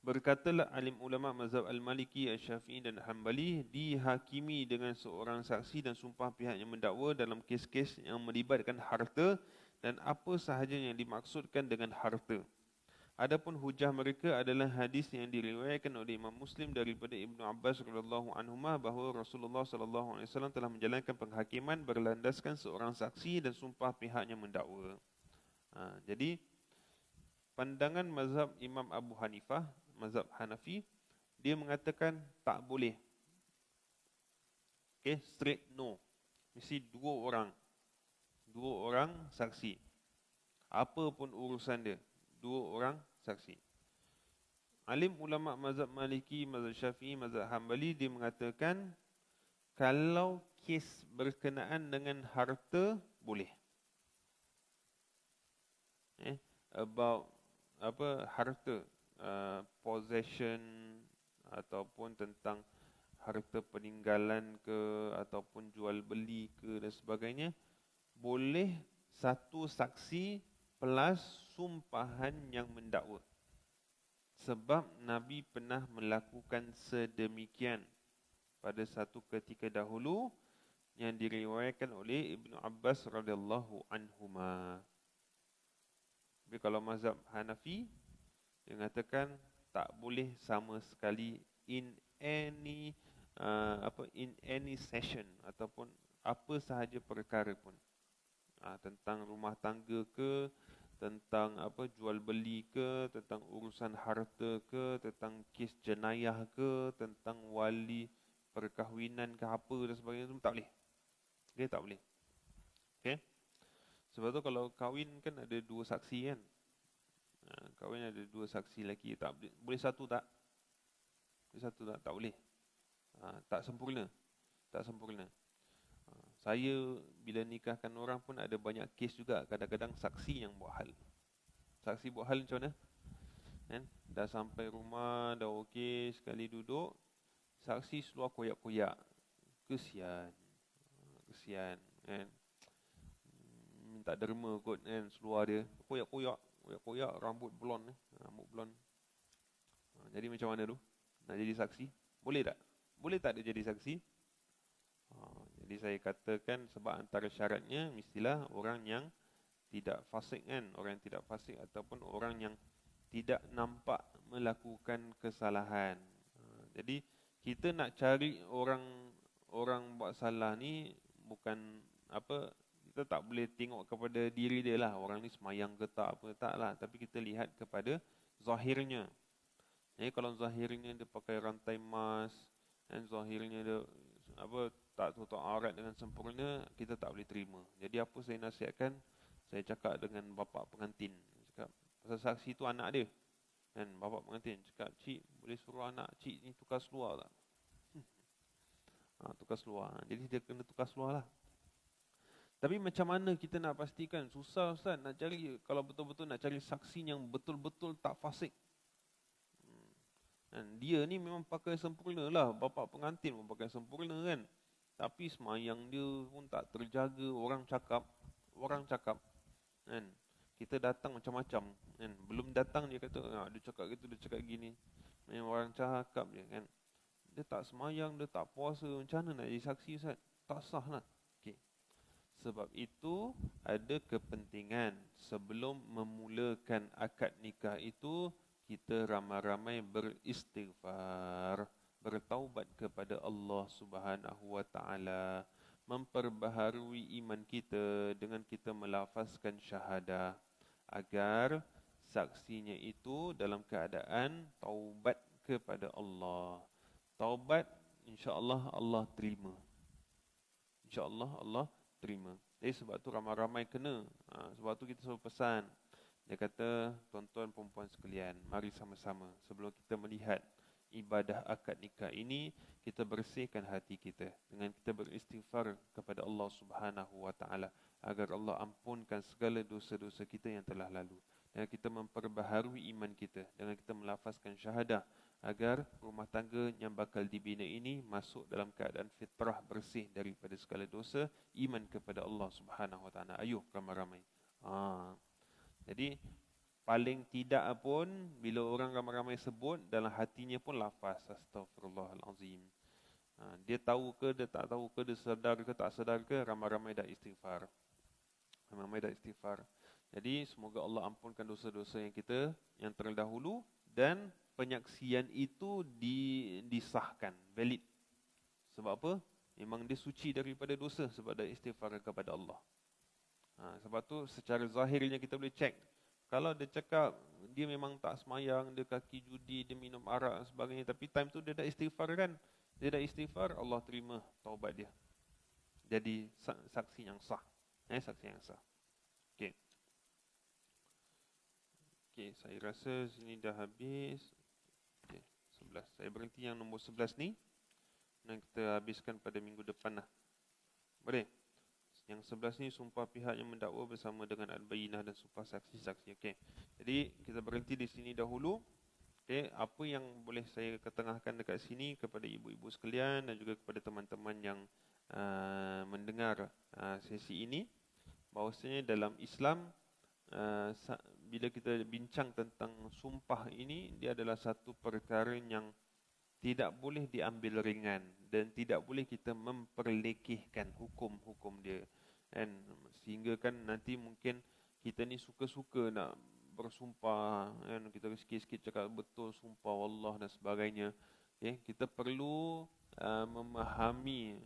Berkatalah alim ulama mazhab Al-Maliki, Al-Syafi'i dan Hanbali, dihakimi dengan seorang saksi dan sumpah pihak yang mendakwa dalam kes-kes yang melibatkan harta dan apa sahaja yang dimaksudkan dengan harta. Adapun hujah mereka adalah hadis yang diriwayatkan oleh Imam Muslim daripada Ibnu Abbas radhiyallahu anhuma bahawa Rasulullah sallallahu alaihi wasallam telah menjalankan penghakiman berlandaskan seorang saksi dan sumpah pihak yang mendakwa. Jadi pandangan mazhab Imam Abu Hanifah, mazhab Hanafi, dia mengatakan tak boleh. Okay, straight no. Mesti dua orang saksi. Apa pun urusan dia, dua orang saksi. Alim ulama mazhab Maliki, mazhab Syafi'i, mazhab Hanbali, dia mengatakan kalau kes berkenaan dengan harta boleh. About harta, possession ataupun tentang harta peninggalan ke ataupun jual beli ke dan sebagainya, boleh satu saksi plus sumpahan yang mendakwa. Sebab Nabi pernah melakukan sedemikian pada satu ketika dahulu yang diriwayatkan oleh Ibnu Abbas radhiyallahu anhuma. Tapi kalau mazhab Hanafi, dia mengatakan tak boleh sama sekali in any in any session ataupun apa sahaja perkara pun. Tentang rumah tangga ke, tentang jual beli ke, tentang urusan harta ke, tentang kes jenayah ke, tentang wali perkahwinan ke apa dan sebagainya, tu tak boleh. Okay, tak boleh. Okay? Sebab tu kalau kahwin kan ada 2 saksi kan. Kahwin ada 2 saksi lelaki, tak boleh. Boleh satu tak? Boleh satu tak? Tak boleh. Tak sempurna. Tak sempurna. Saya bila nikahkan orang pun ada banyak kes juga. Kadang-kadang saksi yang buat hal. Saksi buat hal macam mana? Kan? Dah sampai rumah, dah okey, sekali duduk, saksi seluar koyak-koyak. Kesian. Kesian kan. Minta derma kot kan seluar dia. Koyak-koyak, koyak-koyak, rambut blond rambut blond. Jadi macam mana tu? Nak jadi saksi? Boleh tak? Boleh tak dia jadi saksi? Jadi saya katakan sebab antara syaratnya mestilah orang yang tidak fasik kan, orang yang tidak fasik ataupun orang yang tidak nampak melakukan kesalahan. Jadi kita nak cari orang buat salah ni bukan kita tak boleh tengok kepada diri dia lah, orang ni semayang ke tak apa tak lah, tapi kita lihat kepada zahirnya. Jadi kalau zahirnya dia pakai rantai emas dan zahirnya dia tak tutup aurat dengan sempurna, kita tak boleh terima. Jadi apa saya nasihatkan? Saya cakap dengan bapa pengantin, cakap pasal saksi tu anak dia. Kan bapa pengantin cakap, "Cik, boleh suruh anak cik ni tukar seluar tak?" Tukar seluar. Jadi dia kena tukar seluar lah. Tapi macam mana kita nak pastikan? Susah Ustaz nak cari, kalau betul-betul nak cari saksi yang betul-betul tak fasik. Dan dia ni memang pakai sempurna lah, bapa pengantin pun pakai sempurna kan. Tapi semayang dia pun tak terjaga, orang cakap kan. Kita datang macam-macam kan. Belum datang dia kata, dia cakap gitu, dia cakap gini. Memang orang cakap dia kan. Dia tak semayang, dia tak puasa, macam mana nak jadi saksi Ustaz? Tak sah lah. Okay. Sebab itu ada kepentingan sebelum memulakan akad nikah itu, kita ramai-ramai beristighfar, bertaubat kepada Allah Subhanahu wa taala, memperbaharui iman kita dengan kita melafazkan syahadah agar saksinya itu dalam keadaan taubat kepada Allah. Taubat insya-Allah Allah terima. Insya-Allah Allah terima. Jadi sebab tu ramai-ramai kena. Sebab tu kita selalu pesan. Dia kata, tuan-tuan perempuan sekalian, mari sama-sama sebelum kita melihat ibadah akad nikah ini, kita bersihkan hati kita dengan kita beristighfar kepada Allah Subhanahu wa taala agar Allah ampunkan segala dosa-dosa kita yang telah lalu. Dan kita memperbaharui iman kita dengan kita melafazkan syahadah agar rumah tangga yang bakal dibina ini masuk dalam keadaan fitrah bersih daripada segala dosa, iman kepada Allah Subhanahu wa taala. Ayuh ramai-ramai. Jadi paling tidak pun bila orang ramai-ramai sebut, dalam hatinya pun lafaz astaghfirullahalazim. Dia tahu ke, dia tak tahu ke, dia sedar ke tak sedar ke, ramai-ramai dah istighfar. Ramai-ramai dah istighfar. Jadi semoga Allah ampunkan dosa-dosa yang kita yang terdahulu dan penyaksian itu disahkan, valid. Sebab apa? Memang dia suci daripada dosa sebab dah istighfar kepada Allah. Sebab tu secara zahirnya kita boleh cek. Kalau dia cakap dia memang tak semayang, dia kaki judi, dia minum arak dan sebagainya, tapi time tu dia dah istighfar kan? Dia dah istighfar, Allah terima taubat dia. Jadi saksi yang sah. Saksi yang sah. Okey. Okey, saya rasa sini dah habis. Okey, 11. Saya berhenti yang nombor 11 ni. Dan kita habiskan pada minggu depan lah. Boleh? Yang 11 ni sumpah pihak yang mendakwa bersama dengan al-bayyinah dan sumpah saksi-saksi. Okey. Jadi kita berhenti di sini dahulu. Okey, apa yang boleh saya ketengahkan dekat sini kepada ibu-ibu sekalian dan juga kepada teman-teman yang mendengar sesi ini, bahawasanya dalam Islam bila kita bincang tentang sumpah ini, dia adalah satu perkara yang tidak boleh diambil ringan dan tidak boleh kita memperlekehkan hukum-hukum dia. Sehingga kan nanti mungkin kita ni suka-suka nak bersumpah, kan? Kita sikit-sikit cakap betul sumpah wallah dan sebagainya. Okay? Kita perlu memahami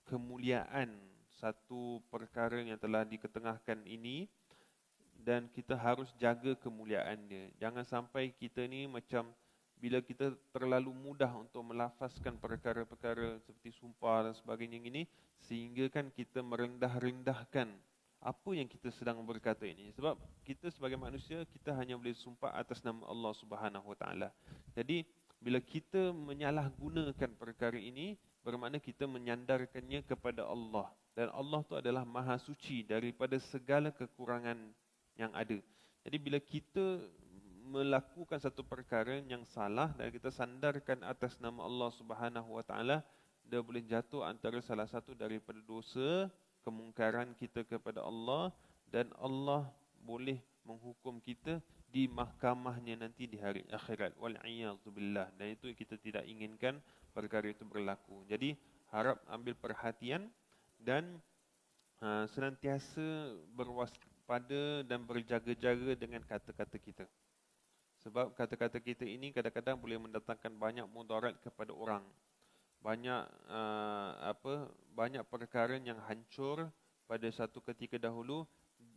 kemuliaan satu perkara yang telah diketengahkan ini, dan kita harus jaga kemuliaan dia. Jangan sampai kita ni macam bila kita terlalu mudah untuk melafazkan perkara-perkara seperti sumpah dan sebagainya ini, sehingga kan kita merendah-rendahkan apa yang kita sedang berkata ini. Sebab kita sebagai manusia, kita hanya boleh sumpah atas nama Allah Subhanahu Wa Taala. Jadi bila kita menyalahgunakan perkara ini, bermakna kita menyandarkannya kepada Allah. Dan Allah tu adalah maha suci daripada segala kekurangan yang ada. Jadi bila kita melakukan satu perkara yang salah dan kita sandarkan atas nama Allah Subhanahu Wa Taala, dia boleh jatuh antara salah satu daripada dosa kemungkaran kita kepada Allah, dan Allah boleh menghukum kita di mahkamahnya nanti di hari akhirat. Wal'iyadzubillah. Dan itu kita tidak inginkan perkara itu berlaku. Jadi harap ambil perhatian dan senantiasa berwaspada dan berjaga-jaga dengan kata-kata kita. Sebab kata-kata kita ini kadang-kadang boleh mendatangkan banyak mudarat kepada orang. Banyak perkara yang hancur pada satu ketika dahulu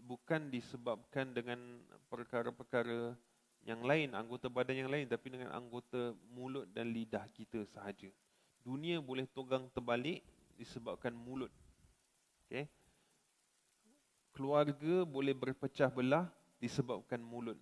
bukan disebabkan dengan perkara-perkara yang lain, anggota badan yang lain, tapi dengan anggota mulut dan lidah kita sahaja. Dunia boleh togang terbalik disebabkan mulut. Okay? Keluarga boleh berpecah belah disebabkan mulut.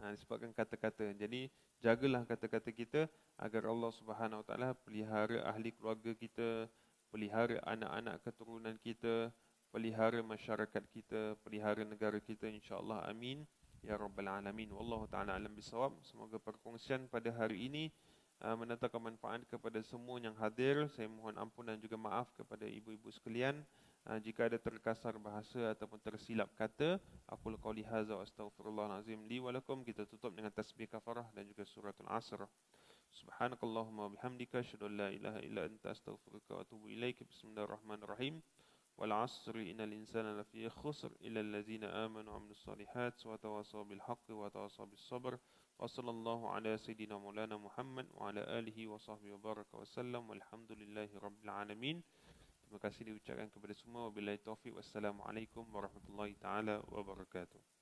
Disebabkan kata-kata. Jadi jagalah kata-kata kita agar Allah Subhanahu Wa Taala pelihara ahli keluarga kita, pelihara anak-anak keturunan kita, pelihara masyarakat kita, pelihara negara kita, insya-Allah. Amin ya rabbal alamin. Wallahu taala alam bisawab. Semoga perkongsian pada hari ini mendatangkan manfaat kepada semua yang hadir. Saya mohon ampun dan juga maaf kepada ibu-ibu sekalian jika ada terkasar bahasa ataupun tersilap kata. Aqul qouli hadza wa astaghfirullahalazim li wa lakum. Kita tutup dengan tasbih kafarah dan juga suratul asr. Subhanakallahumma bihamdika asyhadu an la ilaha illa anta astaghfiruka wa atubu ilaik. Bismillahirrahmanirrahim. Wal 'asri innal insana lafi khusr illa allazina amanu wa 'amilus solihat wa tawassaw bil haqqi wa tawassaw bis sabr. Wa sallallahu ala sayidina maulana Muhammad wa ala alihi wa sahbihi wa baraka wa sallam. Walhamdulillahi rabbil alamin. Terima kasih diucapkan kepada semua. Wabillahi taufiq. Wassalamualaikum warahmatullahi taala wabarakatuh.